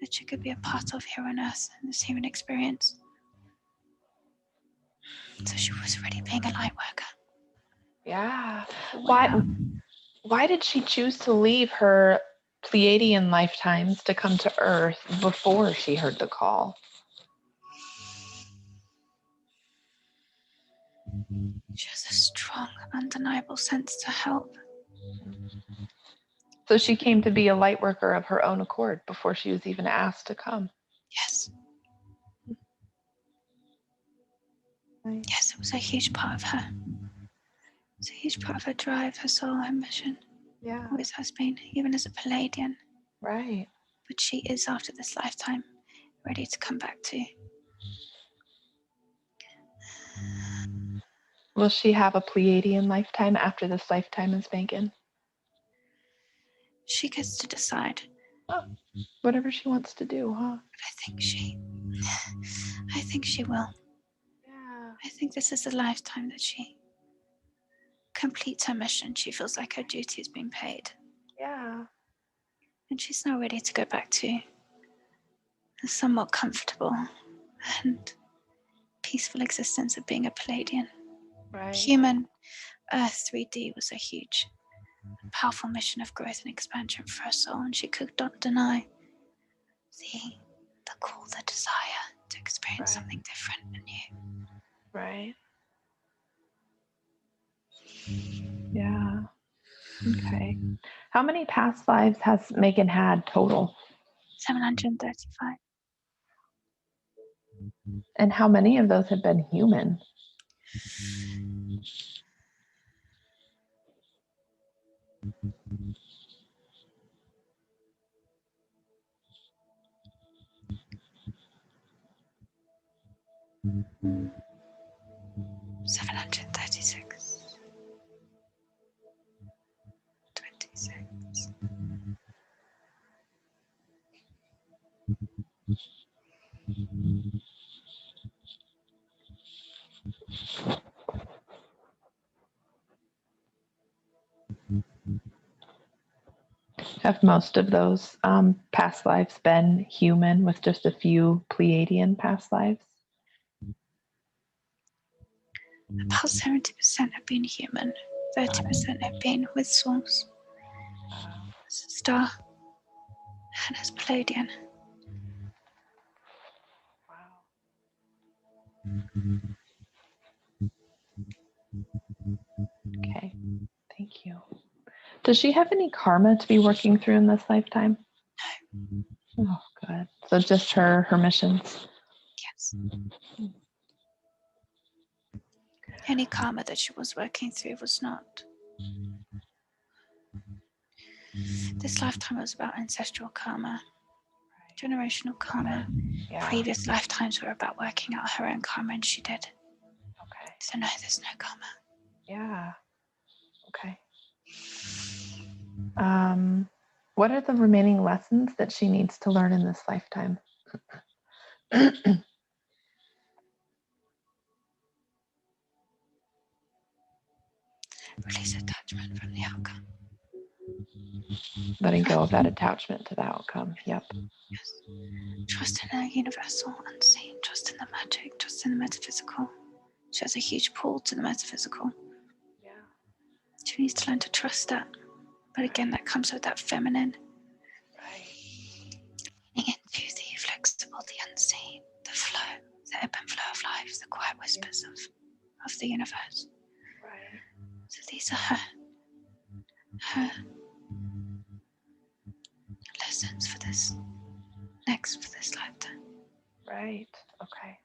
that she could be a part of here on Earth in this human experience. So she was already being a light worker. Yeah. Why did she choose to leave her Pleiadian lifetimes to come to Earth before she heard the call? She has a strong, undeniable sense to help. So she came to be a light worker of her own accord before she was even asked to come. Yes. Right. Yes, it was a huge part of her. It's a huge part of her drive, her soul, her mission. Yeah. Always has been, even as a Palladian. Right. But she is, after this lifetime, ready to come back to. Will she have a Pleiadian lifetime after this lifetime is vacant? She gets to decide. Oh, whatever she wants to do, huh? I think she will. Yeah. I think this is the lifetime that she completes her mission. She feels like her duty is being paid. Yeah. And she's now ready to go back to a somewhat comfortable and peaceful existence of being a Palladian. Right. Human Earth 3D was a huge, powerful mission of growth and expansion for her soul, and she could not deny the call, the desire to experience something different and new. Right. Yeah. Okay. How many past lives has Megan had total? 735. And how many of those have been human? Mm. 736. 26. Have most of those past lives been human with just a few Pleiadian past lives? About 70% have been human, 30% have been with Source, as a star, and as Palladian. Okay, thank you. Does she have any karma to be working through in this lifetime? No. Oh, good. So just her missions. Yes. Any karma that she was working through was not. This lifetime was about ancestral karma, generational karma. Yeah. Previous lifetimes were about working out her own karma, and she did. Okay. So no, there's no karma. Yeah. Okay. What are the remaining lessons that she needs to learn in this lifetime? Release attachment from the outcome. Letting go of that attachment to the outcome. Yep. Yes. Trust in the universal unseen. Trust in the magic. Trust in the metaphysical. She has a huge pull to the metaphysical. Yeah. She needs to learn to trust that. But again, that comes with that feminine. Right. Leaning into the flexible, the unseen, the flow, the ebb and flow of life, the quiet whispers of the universe. Right. So these are her lessons for this lifetime. Right. Okay.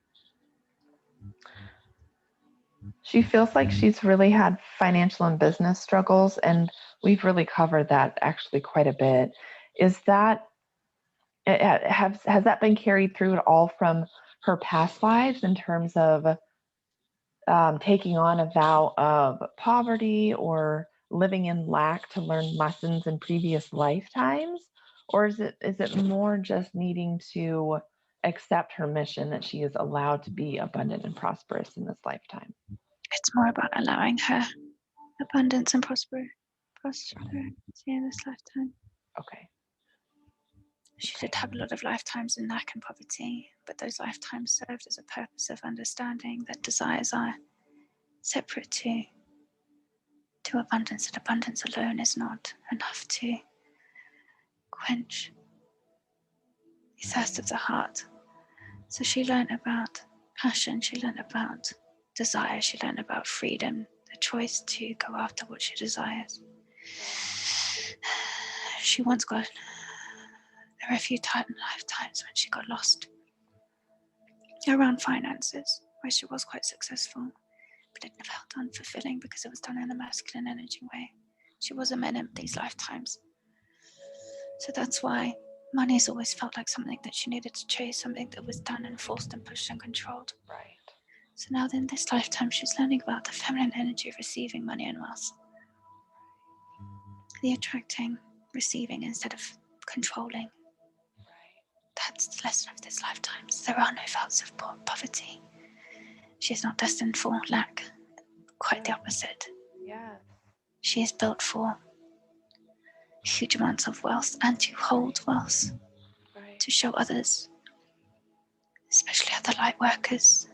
She feels like she's really had financial and business struggles, and we've really covered that actually quite a bit. Is that has that been carried through at all from her past lives in terms of taking on a vow of poverty or living in lack to learn lessons in previous lifetimes? Or is it more just needing to accept her mission that she is allowed to be abundant and prosperous in this lifetime? It's more about allowing her abundance and prosperity in this lifetime. Okay. She did have a lot of lifetimes in lack and poverty, but those lifetimes served as a purpose of understanding that desires are separate to abundance, and abundance alone is not enough to quench the thirst of the heart. So she learned about passion, she learned about desire, she learned about freedom, the choice to go after what she desires. She once got, there were a few lifetimes when she got lost around finances, where she was quite successful, but it never felt unfulfilling because it was done in a masculine energy way. She was a man in these lifetimes. So that's why money has always felt like something that she needed to chase, something that was done and forced and pushed and controlled. Right. So now in this lifetime, she's learning about the feminine energy of receiving money and wealth. The attracting, receiving instead of controlling. That's the lesson of this lifetime. There are no vows of poverty. She is not destined for lack. Quite the opposite. Yes. She is built for huge amounts of wealth and to hold wealth, to show others, especially other light workers,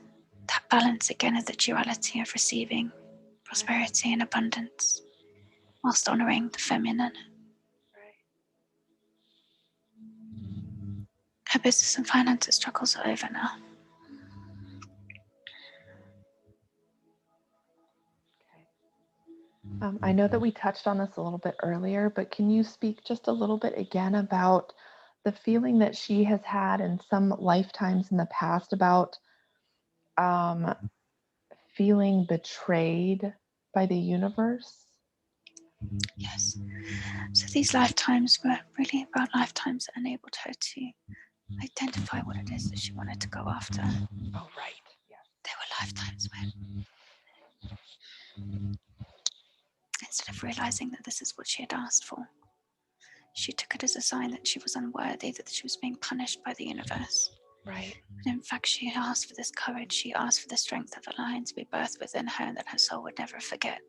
that balance again of the duality of receiving prosperity and abundance whilst honoring the feminine. Her business and finances struggles are over now. I know that we touched on this a little bit earlier, but can you speak just a little bit again about the feeling that she has had in some lifetimes in the past about feeling betrayed by the universe? Yes. So these lifetimes were really about lifetimes that enabled her to identify what it is that she wanted to go after. Oh, right. Yes. There were lifetimes when, instead of realizing that this is what she had asked for, she took it as a sign that she was unworthy, that she was being punished by the universe. Right. But in fact, she asked for this courage, she asked for the strength of a lion to be birthed within her and that her soul would never forget.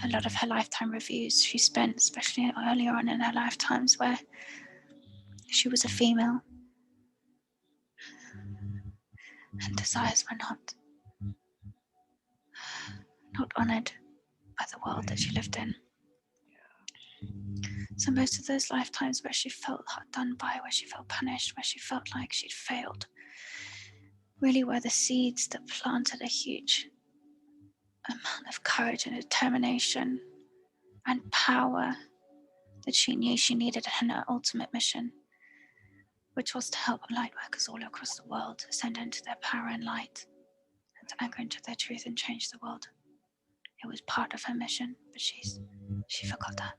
A lot of her lifetime reviews she spent, especially earlier on in her lifetimes, where she was a female and desires were not honored by the world that she lived in. So most of those lifetimes where she felt done by, where she felt punished, where she felt like she'd failed, really were the seeds that planted a huge amount of courage and determination and power that she knew she needed in her ultimate mission, which was to help light workers all across the world ascend into their power and light and to anchor into their truth and change the world. It was part of her mission, but she forgot that.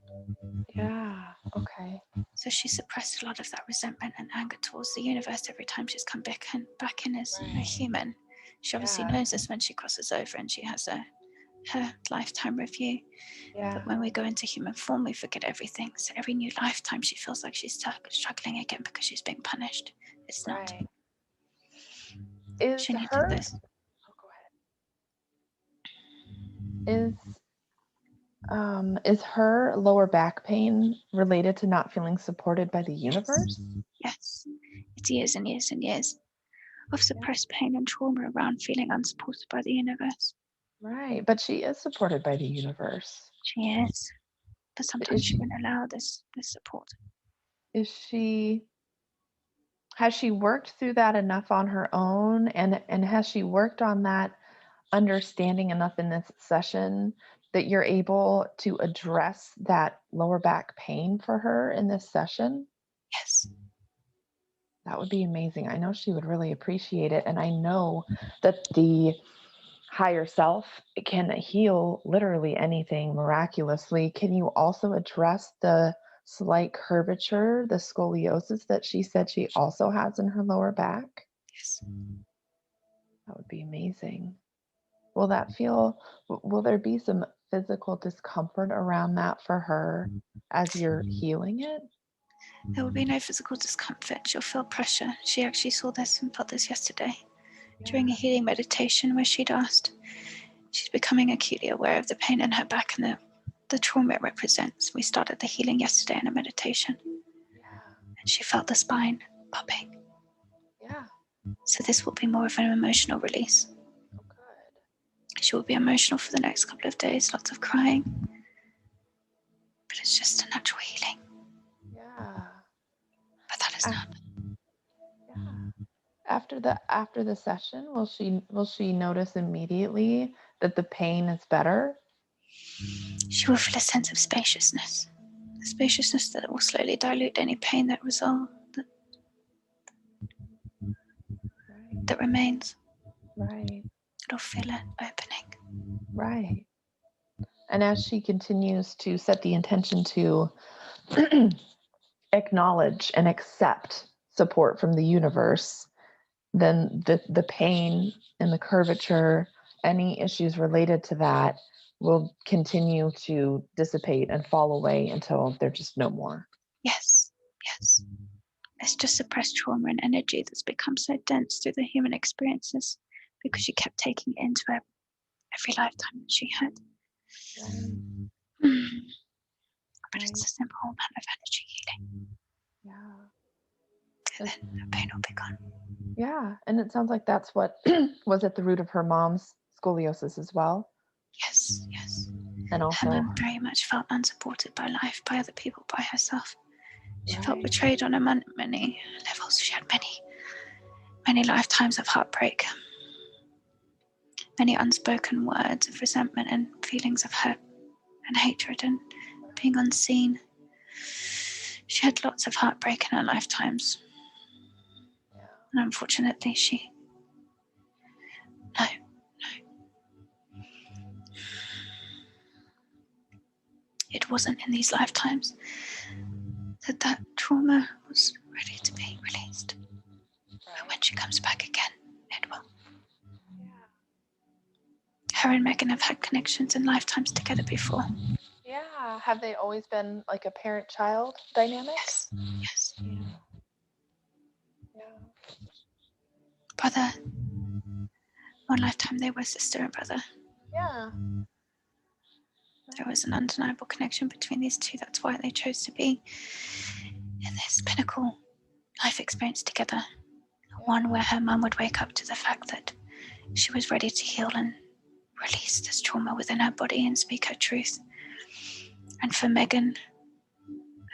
Yeah. Okay. So she suppressed a lot of that resentment and anger towards the universe every time she's come back in as a human. She obviously knows this when she crosses over and she has her lifetime review. Yeah. But when we go into human form, we forget everything. So every new lifetime, she feels like she's struggling again because she's being punished. It's not. Is She needed her? this. Oh, go ahead. Is her lower back pain related to not feeling supported by the universe? Yes. It's years and years and years of suppressed pain and trauma around feeling unsupported by the universe. Right. But she is supported by the universe. She is, but sometimes she won't allow this support. Is she, has she worked through that enough on her own? And has she worked on that understanding enough in this session that you're able to address that lower back pain for her in this session? Yes. That would be amazing. I know she would really appreciate it. And I know that the higher self can heal literally anything miraculously. Can you also address the slight curvature, the scoliosis that she said she also has in her lower back? Yes. That would be amazing. Will there be some physical discomfort around that for her as you're healing it? There will be no physical discomfort. She'll feel pressure. She actually saw this and felt this yesterday during a healing meditation where she'd asked. She's becoming acutely aware of the pain in her back and the trauma it represents. We started the healing yesterday in a meditation. And she felt the spine popping. Yeah. So this will be more of an emotional release. Oh, good. She will be emotional for the next couple of days, lots of crying. But it's just a natural healing. Yeah. But that has happened. Yeah. After the session, will she notice immediately that the pain is better? She will feel a sense of spaciousness. A spaciousness that will slowly dilute any pain that remains. Right. It'll feel it opening. Right. And as she continues to set the intention to acknowledge and accept support from the universe, then the pain and the curvature, any issues related to that, will continue to dissipate and fall away until they're just no more. Yes. It's just suppressed trauma and energy that's become so dense through the human experiences because she kept taking it into every lifetime that she had. But it's a simple amount of energy healing. Yeah. And then the pain will be gone. Yeah. And it sounds like that's what was at the root of her mom's scoliosis as well. Yes. And also, her mum very much felt unsupported by life, by other people, by herself. She felt right. betrayed on many levels. She had many lifetimes of heartbreak, many unspoken words of resentment and feelings of hurt and hatred and being unseen. She had lots of heartbreak in her lifetimes. And unfortunately, no. It wasn't in these lifetimes that trauma was ready to be released. But when she comes back again, it will. Her and Megan have had connections and lifetimes together before. Yeah. Have they always been like a parent-child dynamic? Yes. Yeah. Brother. One lifetime they were sister and brother. Yeah. There was an undeniable connection between these two. That's why they chose to be in this pinnacle life experience together. One where her mum would wake up to the fact that she was ready to heal and release this trauma within her body and speak her truth. And for Megan,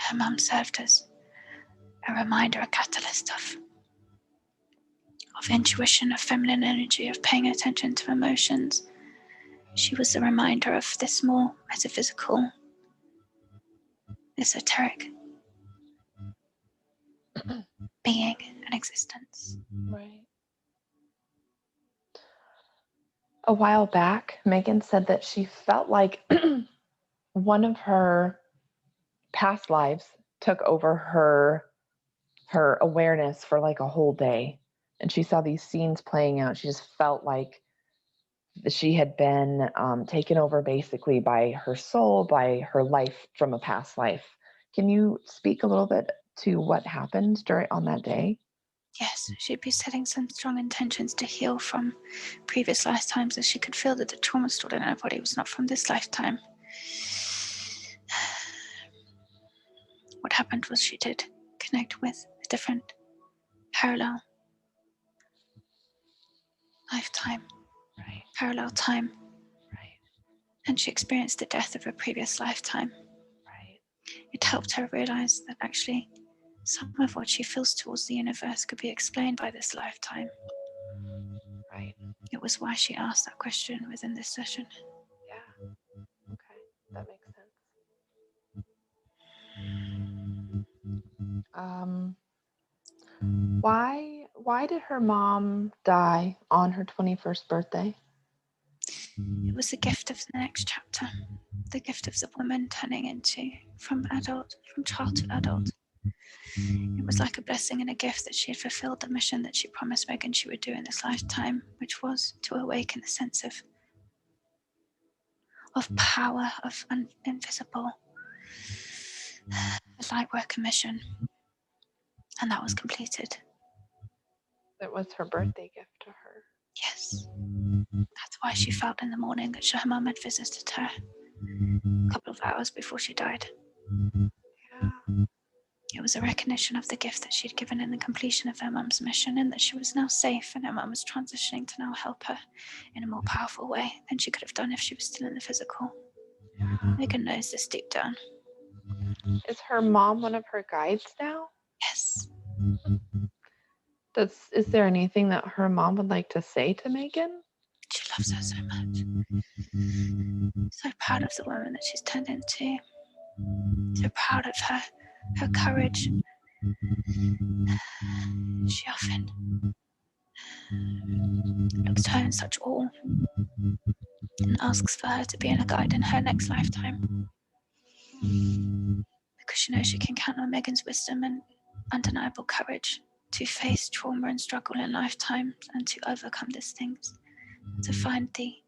her mum served as a reminder, a catalyst of intuition, of feminine energy, of paying attention to emotions. She was a reminder of this more metaphysical, esoteric being and existence. Right. A while back, Megan said that she felt like one of her past lives took over her awareness for like a whole day. And she saw these scenes playing out. She just felt like she had been taken over basically by her soul, by her life from a past life. Can you speak a little bit to what happened on that day? Yes, she'd be setting some strong intentions to heal from previous lifetimes, as she could feel that the trauma stored in her body was not from this lifetime. What happened was she did connect with a different parallel lifetime, parallel time, and she experienced the death of a previous lifetime. Right. It helped her realize that actually some of what she feels towards the universe could be explained by this lifetime. Right. It was why she asked that question within this session. Yeah. Okay. That makes sense. Why did her mom die on her 21st birthday? It was the gift of the next chapter, the gift of the woman turning into, from child to adult. It was like a blessing and a gift that she had fulfilled the mission that she promised Megan she would do in this lifetime, which was to awaken the sense of power, of invisible light work and mission. And that was completed. It was her birthday gift to her. Yes. That's why she felt in the morning that her mum had visited her a couple of hours before she died. Yeah. It was a recognition of the gift that she'd given in the completion of her mum's mission, and that she was now safe, and her mum was transitioning to now help her in a more powerful way than she could have done if she was still in the physical. Yeah. Megan knows this deep down. Is her mom one of her guides now? Yes. Is there anything that her mom would like to say to Megan? She loves her so much. So proud of the woman that she's turned into. So proud of her courage. She often looks to her in such awe and asks for her to be a guide in her next lifetime. Because she knows she can count on Megan's wisdom and undeniable courage to face trauma and struggle in lifetimes and to overcome these things, to find the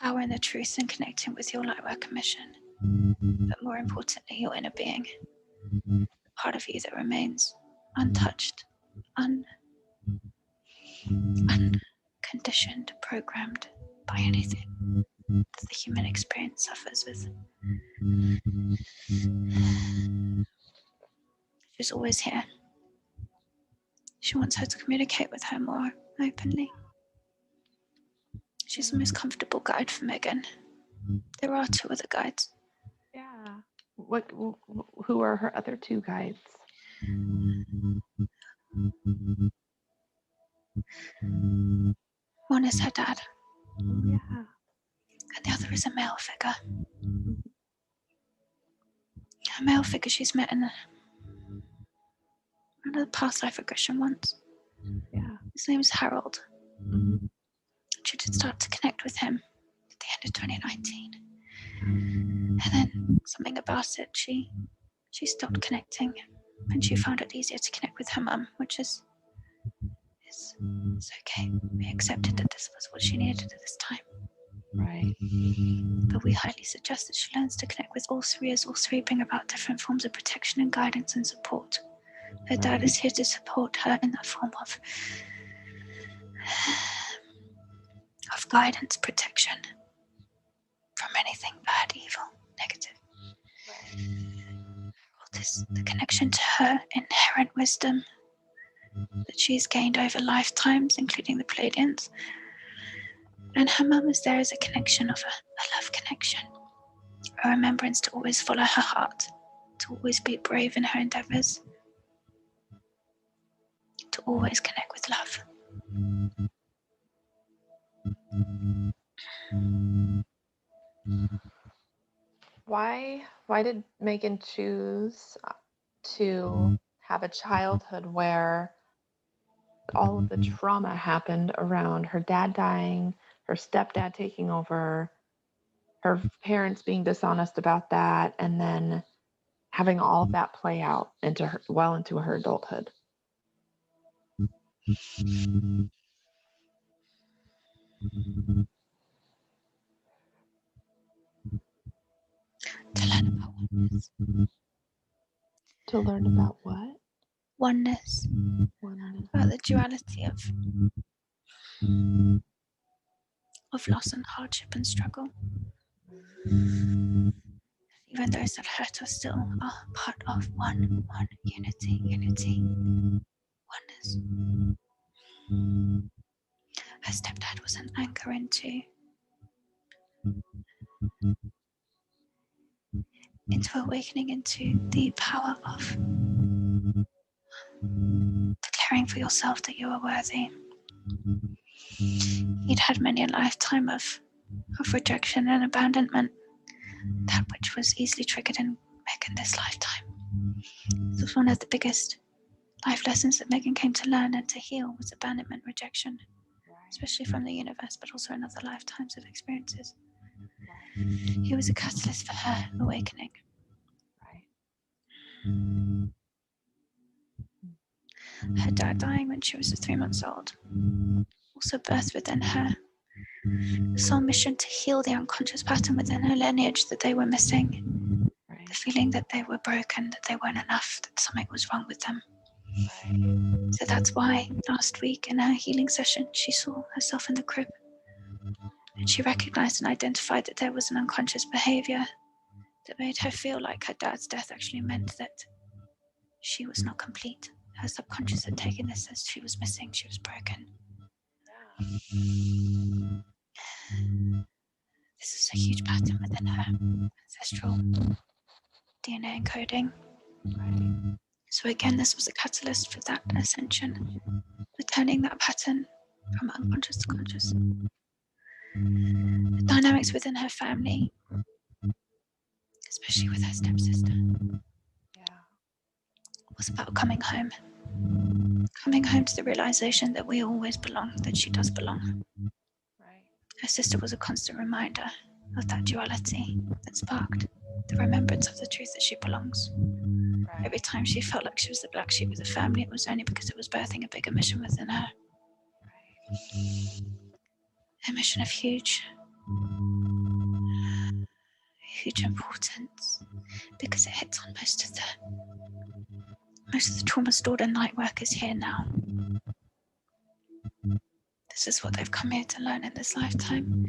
power and the truth in connecting with your light work mission, but more importantly, your inner being, the part of you that remains untouched, unconditioned, programmed by anything that the human experience suffers with. She's always here. She wants her to communicate with her more openly. She's the most comfortable guide for Megan. There are 2 other guides. Yeah. Who are her other 2 guides? One is her dad. Yeah. And the other is a male figure. A male figure she's met in another past life regression once. Yeah. His name is Harold. Mm-hmm. She did start to connect with him at the end of 2019. And then something about it, she stopped connecting, and she found it easier to connect with her mum, which is okay. We accepted that this was what she needed at this time. Right. But we highly suggest that she learns to connect with all 3, as all 3 bring about different forms of protection and guidance and support. Her dad is here to support her in that form of guidance, protection from anything bad, evil, negative. The connection to her inherent wisdom that she's gained over lifetimes, including the Pleiadians. And her mum is there as a connection of a love connection, a remembrance to always follow her heart, to always be brave in her endeavors, to always connect with love. Why did Megan choose to have a childhood where all of the trauma happened around her dad dying, her stepdad taking over, her parents being dishonest about that, and then having all of that play out into her adulthood? To learn about oneness. To learn about what? Oneness. Oneness. About the duality of loss and hardship and struggle. Even those that hurt us still are part of one unity, oneness. her stepdad was an anchor into awakening into the power of declaring for yourself that you are worthy. He'd had many a lifetime of rejection and abandonment, that which was easily triggered in Megan this lifetime. This was one of the biggest life lessons that Megan came to learn and to heal, was abandonment, rejection, especially from the universe, but also in other lifetimes of experiences. He was a catalyst for her awakening. Her dad dying when she was 3 months old also birthed within her the soul mission to heal the unconscious pattern within her lineage that they were missing. The feeling that they were broken, that they weren't enough, that something was wrong with them. So that's why last week in her healing session, she saw herself in the crib. And she recognized and identified that there was an unconscious behavior that made her feel like her dad's death actually meant that she was not complete. Her subconscious had taken this as she was missing, she was broken. This is a huge pattern within her ancestral DNA encoding. So again, this was a catalyst for that ascension, returning that pattern from unconscious to conscious. The dynamics within her family, especially with her stepsister, was about coming home to the realization that we always belong, that she does belong. Her sister was a constant reminder of that duality that sparked the remembrance of the truth that she belongs. Every time she felt like she was the black sheep of the family, it was only because it was birthing a bigger mission within her. A mission of huge importance, because it hits on most of the trauma stored in light workers here now. This is what they've come here to learn in this lifetime.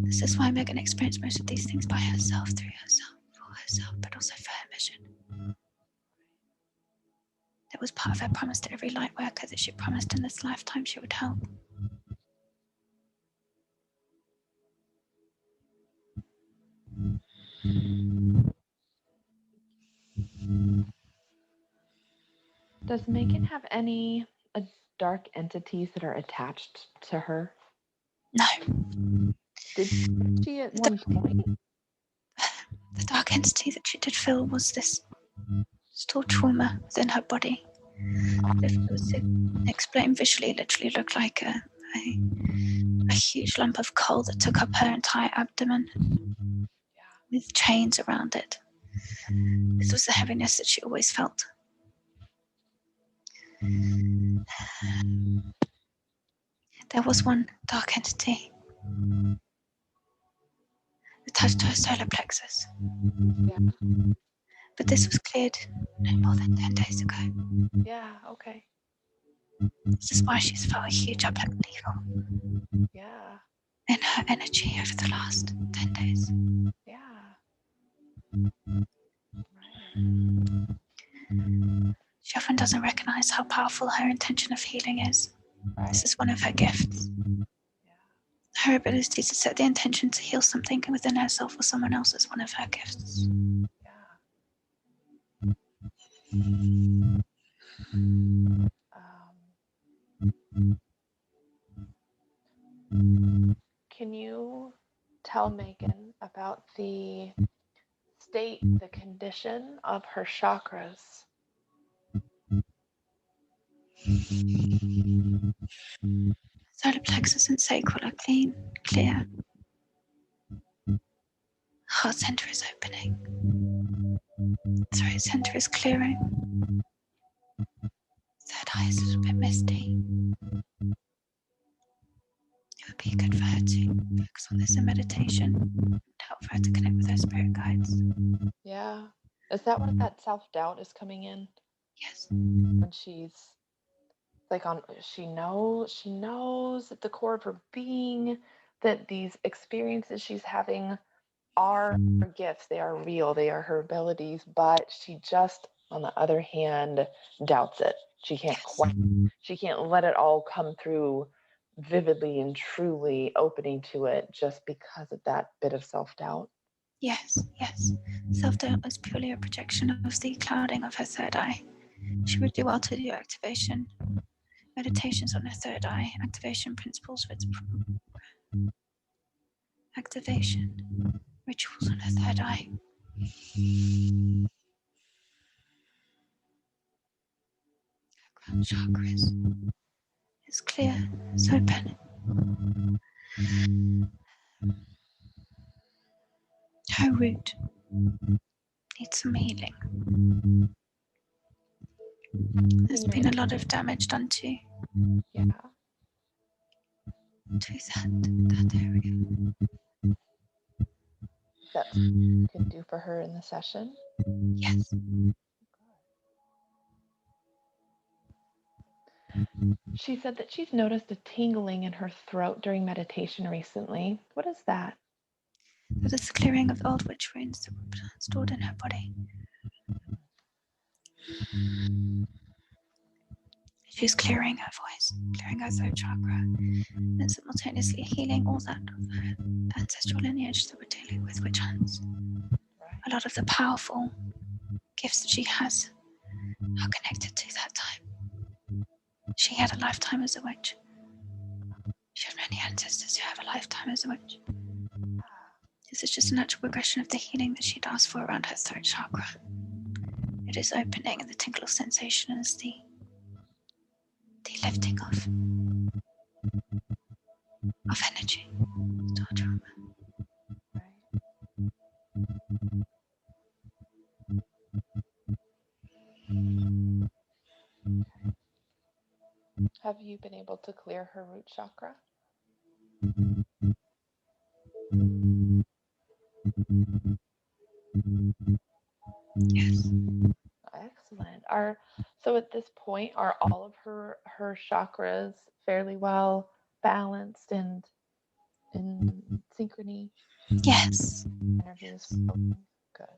This is why Megan experienced most of these things by herself, through herself, for herself, but also for her mission. It was part of her promise to every light worker that she promised in this lifetime she would help. Does Megan have any dark entities that are attached to her? No. Did she at one point? The dark entity that she did feel was this stored trauma within her body. If it was to explain visually, it literally looked like a huge lump of coal that took up her entire abdomen with chains around it. This was the heaviness that she always felt. There was one dark entity attached to her solar plexus. But this was cleared no more than 10 days ago. Yeah, okay. This is why she's felt a huge upheaval in her energy over the last 10 days. She often doesn't recognize how powerful her intention of healing is. This is one of her gifts. Her ability to set the intention to heal something within herself or someone else is one of her gifts. Can you tell Megan about the state, the condition of her chakras? Solar plexus and sacral are clean, clear. Heart center is opening. Throat center is clearing. Third eye is a little bit misty. It would be good for her to focus on this in meditation and help for her to connect with her spirit guides. Yeah. Is that when that self-doubt is coming in? Yes. When she's like she knows at the core of her being that these experiences she's having are her gifts, they are real, they are her abilities, but she just, on the other hand, doubts it. She can't let it all come through vividly and truly opening to it just because of that bit of self-doubt? Yes, yes. Self-doubt was purely a projection of the clouding of her third eye. She would do well to do activation, meditations on her third eye, activation principles with activation, rituals on her third eye. Her crown chakras is clear, it's open. Her root needs some healing. There's been a lot of damage done to that area. That you can do for her in the session? Yes. She said that she's noticed a tingling in her throat during meditation recently. What is that? That is the clearing of old witch wounds that were stored in her body. She's clearing her voice, clearing her throat chakra, and simultaneously healing all that of her ancestral lineage that we're dealing with witch hunts. A lot of the powerful gifts that she has are connected to that time. She had a lifetime as a witch. She had many ancestors who have a lifetime as a witch. This is just a natural progression of the healing that she'd asked for around her throat chakra. It is opening, and the tingle sensation is the lifting of energy. Trauma. Have you been able to clear her root chakra? Yes. Excellent. So at this point, are all of her chakras fairly well balanced and in synchrony? Yes. Energy is flowing. Good.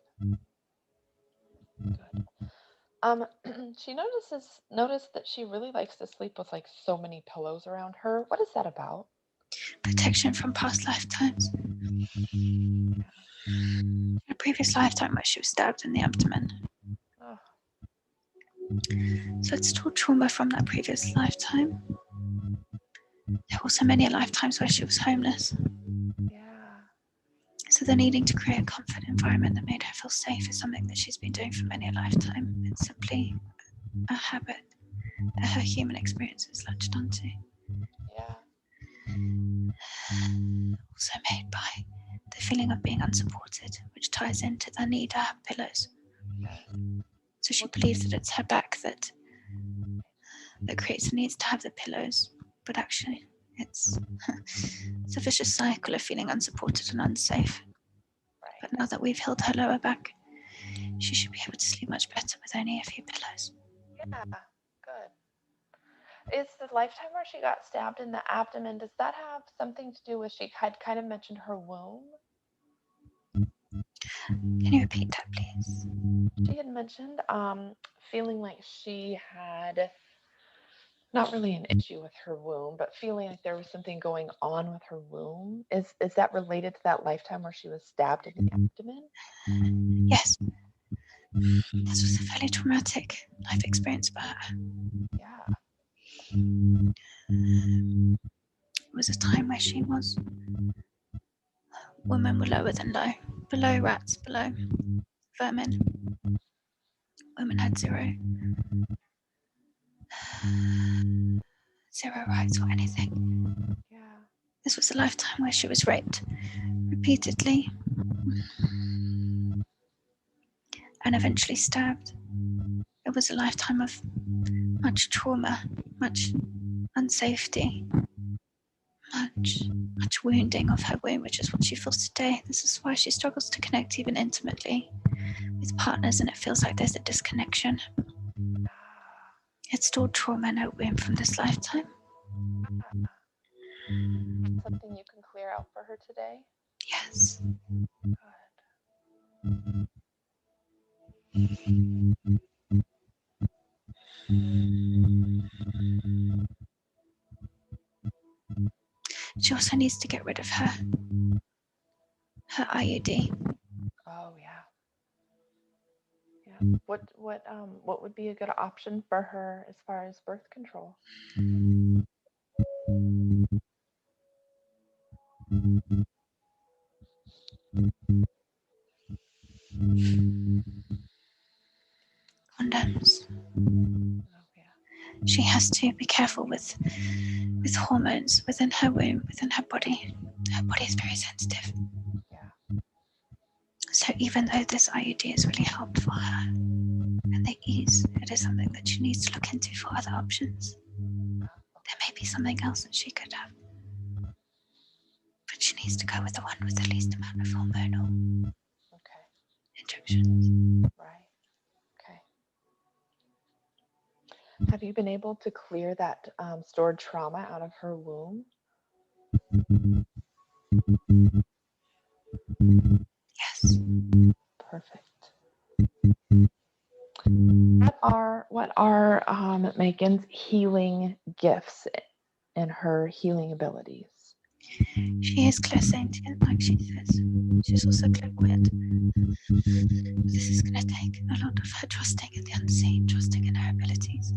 She noticed that she really likes to sleep with like so many pillows around her. What is that about? Protection from past lifetimes. A previous lifetime where she was stabbed in the abdomen. Oh. So it's still trauma from that previous lifetime. There were also many lifetimes where she was homeless. Yeah. So the needing to create a comfort environment that made her feel safe is something that she's been doing for many a lifetime. It's simply a habit that her human experience has latched onto. Yeah. Also made by the feeling of being unsupported, which ties into the need to have pillows. So she believes that it's her back that creates the needs to have the pillows, but actually it's a vicious cycle of feeling unsupported and unsafe. But now that we've healed her lower back, she should be able to sleep much better with only a few pillows. Yeah, good. Is the lifetime where she got stabbed in the abdomen, does that have something to do with, she had kind of mentioned her womb? Can you repeat that, please? She had mentioned feeling like she had not really an issue with her womb, but feeling like there was something going on with her womb. Is that related to that lifetime where she was stabbed in the abdomen? Yes. This was a fairly traumatic life experience for her. Yeah. It was a time where she was. Women were lower than low. Below rats, below vermin. Women had zero rights or anything. Yeah. This was a lifetime where she was raped repeatedly and eventually stabbed. It was a lifetime of much trauma, much unsafety, much wounding of her womb, which is what she feels today. This is why she struggles to connect even intimately with partners, and it feels like there's a disconnection. It's stored trauma in her womb from this lifetime. Something you can clear out for her today? Yes. Good. also needs to get rid of her IUD. Oh yeah. Yeah. What would be a good option for her as far as birth control? Condoms. Oh yeah. She has to be careful with hormones within her womb, within her body. Her body is very sensitive. Yeah. So even though this IUD has really helped for her and the ease, it is something that she needs to look into for other options. There may be something else that she could have, but she needs to go with the one with the least amount of hormonal Okay. injections. Right. Okay. Have you been able to clear that stored trauma out of her womb? Yes. Perfect. What are Megan's healing gifts and her healing abilities? She is clairsentient, like she says. She's also clairvoyant. This is going to take a lot of her trusting in the unseen, trusting in her abilities.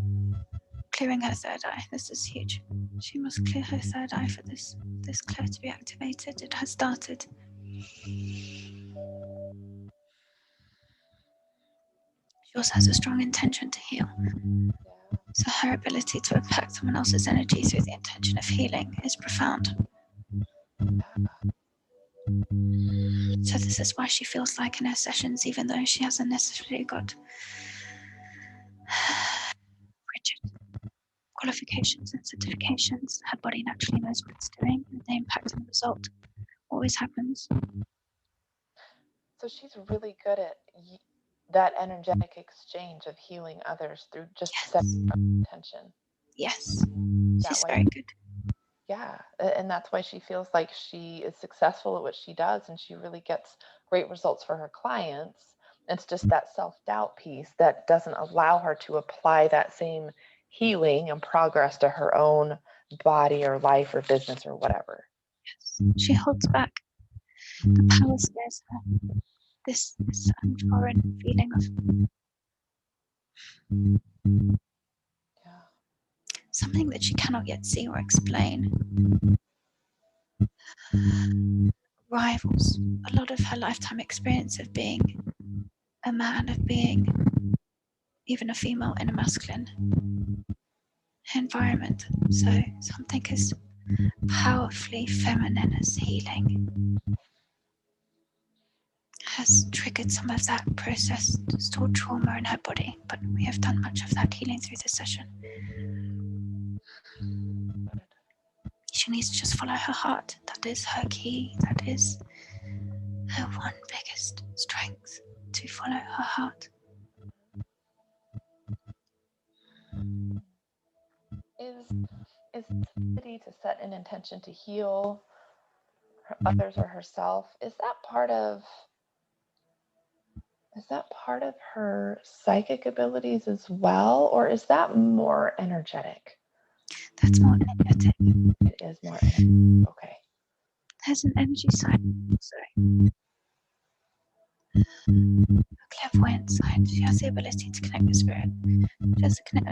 Clearing her third eye, this is huge. She must clear her third eye for this clair to be activated. It has started. She also has a strong intention to heal. So her ability to impact someone else's energy through the intention of healing is profound. So this is why she feels like in her sessions, even though she hasn't necessarily got rigid qualifications and certifications, her body naturally knows what it's doing, and the impact and the result always happens. So she's really good at that energetic exchange of healing others through just setting intention. Yes, she's very good. Yeah, and that's why she feels like she is successful at what she does, and she really gets great results for her clients. It's just that self-doubt piece that doesn't allow her to apply that same healing and progress to her own body or life or business or whatever. Yes, she holds back. The power scares her. This foreign feeling of something that she cannot yet see or explain rivals a lot of her lifetime experience of being a man, of being even a female in a masculine environment. So something as powerfully feminine as healing has triggered some of that processed stored trauma in her body, but we have done much of that healing through this session. She needs to just follow her heart. That is her key. That is her one biggest strength, to follow her heart. Is the ability to set an intention to heal others or herself, is that part of her psychic abilities as well, or is that more energetic? That's more energetic. It is more energetic. Okay. There's an energy side also. A clairvoyant side. She has the ability to connect with spirit.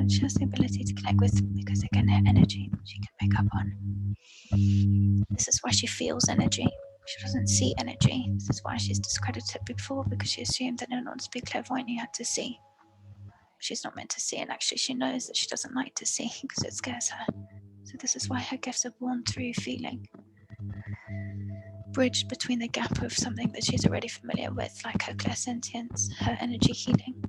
She has the ability to connect with, because again, her energy she can pick up on. This is why she feels energy. She doesn't see energy. This is why she's discredited before, because she assumed that in order to be clairvoyant you had to see. She's not meant to see, and actually she knows that she doesn't like to see because it scares her. So this is why her gifts are born through feeling. Bridged between the gap of something that she's already familiar with, like her clairsentience, her energy healing.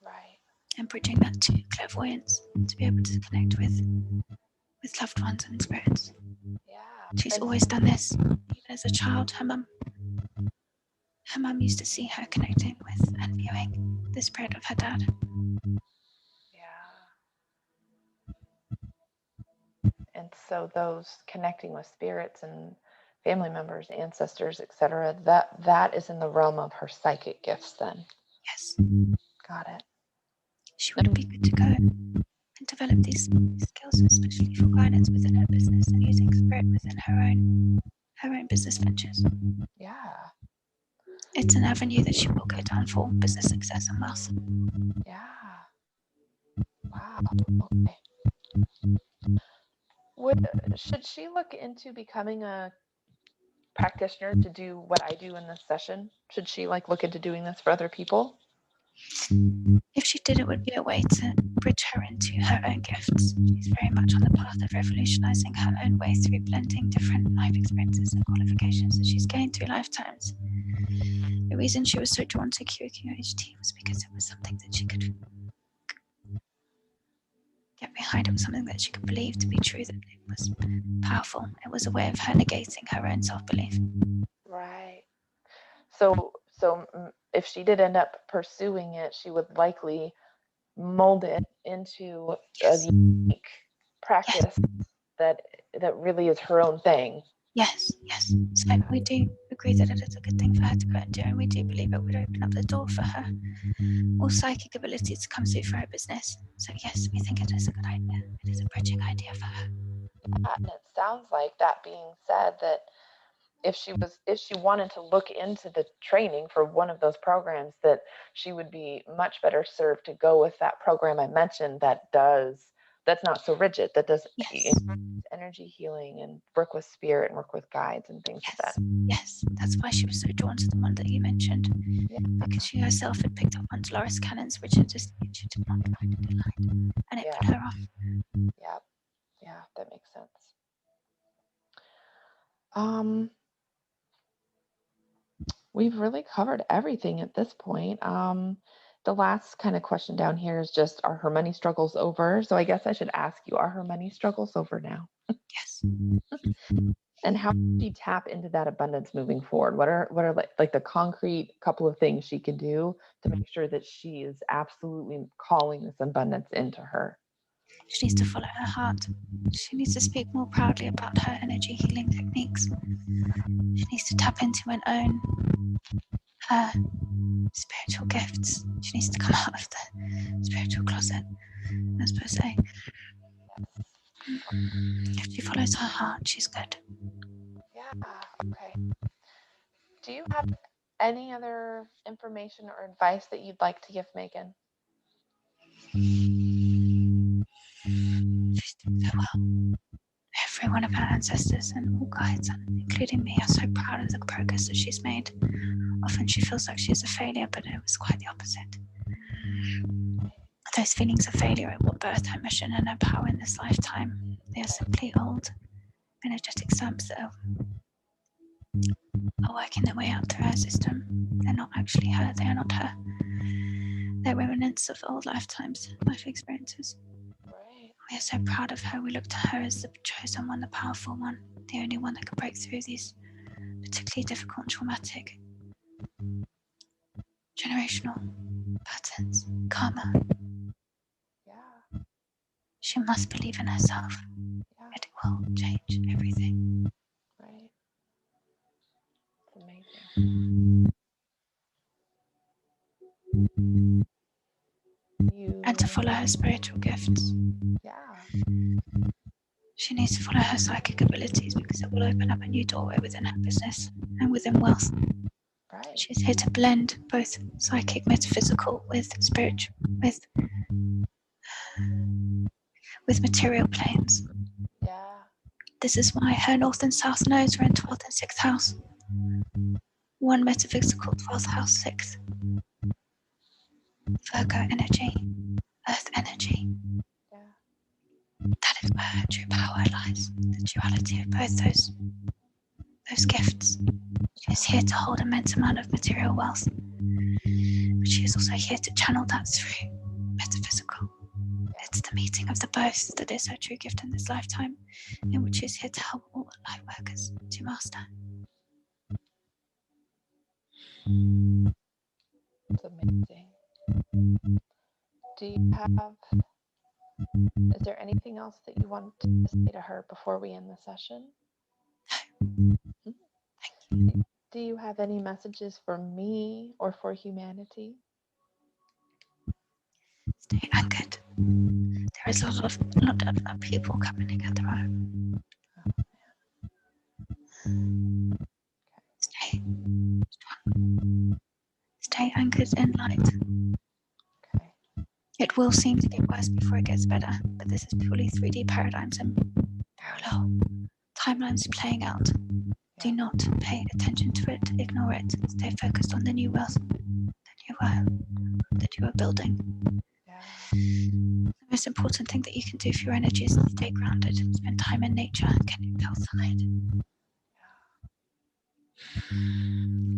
Right. And bridging that to clairvoyance, to be able to connect with loved ones and spirits. Yeah. She's always done this. Even as a child, her mum used to see her connecting with and viewing the spirit of her dad. And so those connecting with spirits and family members, ancestors, etc., that is in the realm of her psychic gifts then. Yes. Got it. She would be good to go and develop develop these skills, especially for guidance within her business and using spirit within her own business ventures. Yeah. It's an avenue that she will go down for business success and wealth. Yeah. Wow. Okay. Should she look into becoming a practitioner to do what I do in this session? Should she look into doing this for other people? If she did, it would be a way to bridge her into her own gifts. She's very much on the path of revolutionizing her own way through blending different life experiences and qualifications that she's gained through lifetimes. The reason she was so drawn to QHHT was because it was something that she could get behind. It was something that she could believe to be true, that it was powerful. It was a way of her negating her own self-belief. Right. So if she did end up pursuing it, she would likely mold it into a unique practice that really is her own thing. Yes. So we do agree that it is a good thing for her to go and do, and we do believe it would open up the door for her all psychic abilities to come through for her business. So yes, we think it is a good idea. It is a bridging idea for her. And it sounds like, that being said, that if she wanted to look into the training for one of those programs, that she would be much better served to go with that program I mentioned that's not so rigid, that does energy healing and work with spirit and work with guides and things like that. Yes, that's why she was so drawn to the one that you mentioned, because she herself had picked up on Dolores Cannon's, which had just she did not find a delight, and it put her off. Yeah, that makes sense. We've really covered everything at this point. The last kind of question down here is just, are her money struggles over? So I guess I should ask you, are her money struggles over now? Yes. And how do you tap into that abundance moving forward? What are like the concrete couple of things she can do to make sure that she is absolutely calling this abundance into her? She needs to follow her heart. She needs to speak more proudly about her energy healing techniques. She needs to tap into and own her spiritual gifts. She needs to come out of the spiritual closet, as per se. If she follows her heart, she's good. Yeah, okay. Do you have any other information or advice that you'd like to give Megan? She's doing so well. Every one of her ancestors and all guides, including me, are so proud of the progress that she's made. Often she feels like she's a failure, but it was quite the opposite. Those feelings of failure are what birthed her mission and her power in this lifetime. They are simply old, energetic stamps that are working their way out through her system. They're not actually her, they are not her. They're remnants of old lifetimes, life experiences. Right. We are so proud of her. We look to her as the chosen one, the powerful one, the only one that can break through these particularly difficult and traumatic generational patterns, karma. Yeah. She must believe in herself. Yeah. It will change everything. Right. Amazing. And to follow her spiritual gifts. Yeah. She needs to follow her psychic abilities, because it will open up a new doorway within her business and within wealth. Right. She's here to blend both psychic, metaphysical with spiritual, with material planes. Yeah. This is why her north and south nodes are in 12th and 6th house. One metaphysical 12th house, 6th. Virgo energy, earth energy. Yeah. That is where her true power lies, the duality of both those gifts. She is here to hold an immense amount of material wealth, but she is also here to channel that through metaphysical. It's the meeting of the both that is her true gift in this lifetime, in which she is here to help all light workers to master. It's amazing. Is there anything else that you want to say to her before we end the session? Thank you. Do you have any messages for me or for humanity? Stay anchored. There There is a lot of people coming together. Stay strong. Stay anchored in light. Okay. It will seem to get worse before it gets better, but this is purely 3D paradigms and parallel timelines playing out. Do not pay attention to it, ignore it. Stay focused on the new world that you are building. The most important thing that you can do for your energy is stay grounded, spend time in nature, get outside.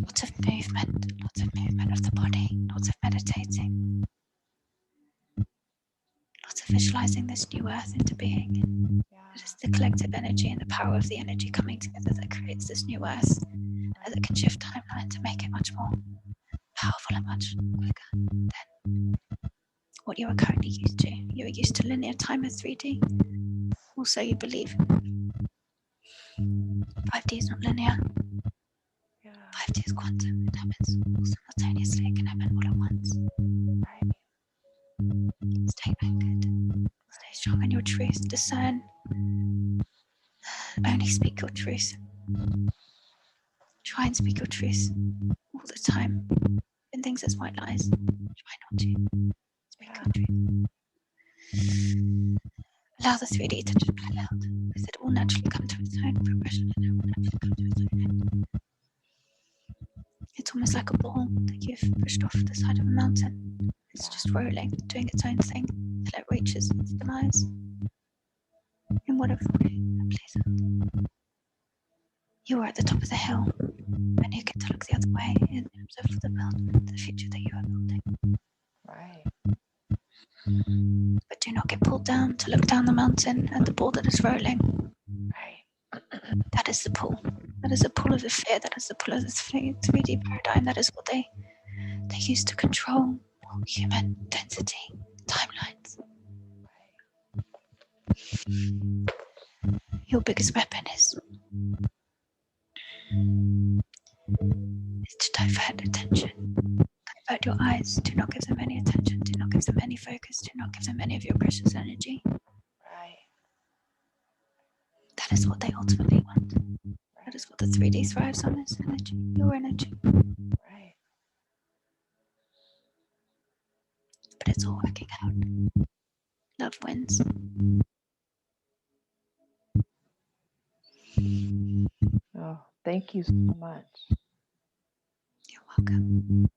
Lots of movement of the body, lots of meditating, lots of visualizing this new earth into being. It is the collective energy and the power of the energy coming together that creates this new earth, and that can shift timeline to make it much more powerful and much quicker than what you are currently used to. You are used to linear time of 3D. Also, you believe 5D is not linear. 5D is quantum. It happens all simultaneously. It can happen all at once. Stay anchored. Stay strong in your truth. Discern. Only speak your truth. Try and speak your truth all the time. When things as white lies, try not to speak your truth. Allow the 3D to just play out, because it will naturally come to its own progression and it will naturally come to its own end. It's almost like a ball that you've pushed off the side of a mountain. It's just rolling, doing its own thing until it reaches its demise. In whatever way it plays out. You are at the top of the hill, and you get to look the other way and observe the future that you are building. Right. But do not get pulled down to look down the mountain at the ball that is rolling. Right. That is the pull. That is the pull of the fear. That is the pull of the 3D paradigm. That is what they use to control human density timelines. Your biggest weapon is to divert attention. Divert your eyes. Do not give them any attention. Do not give them any focus. Do not give them any of your precious energy. Right. That is what they ultimately want. That is what the 3D thrives on, is energy. Your energy. Right. But it's all working out. Love wins. Oh, thank you so much. You're welcome.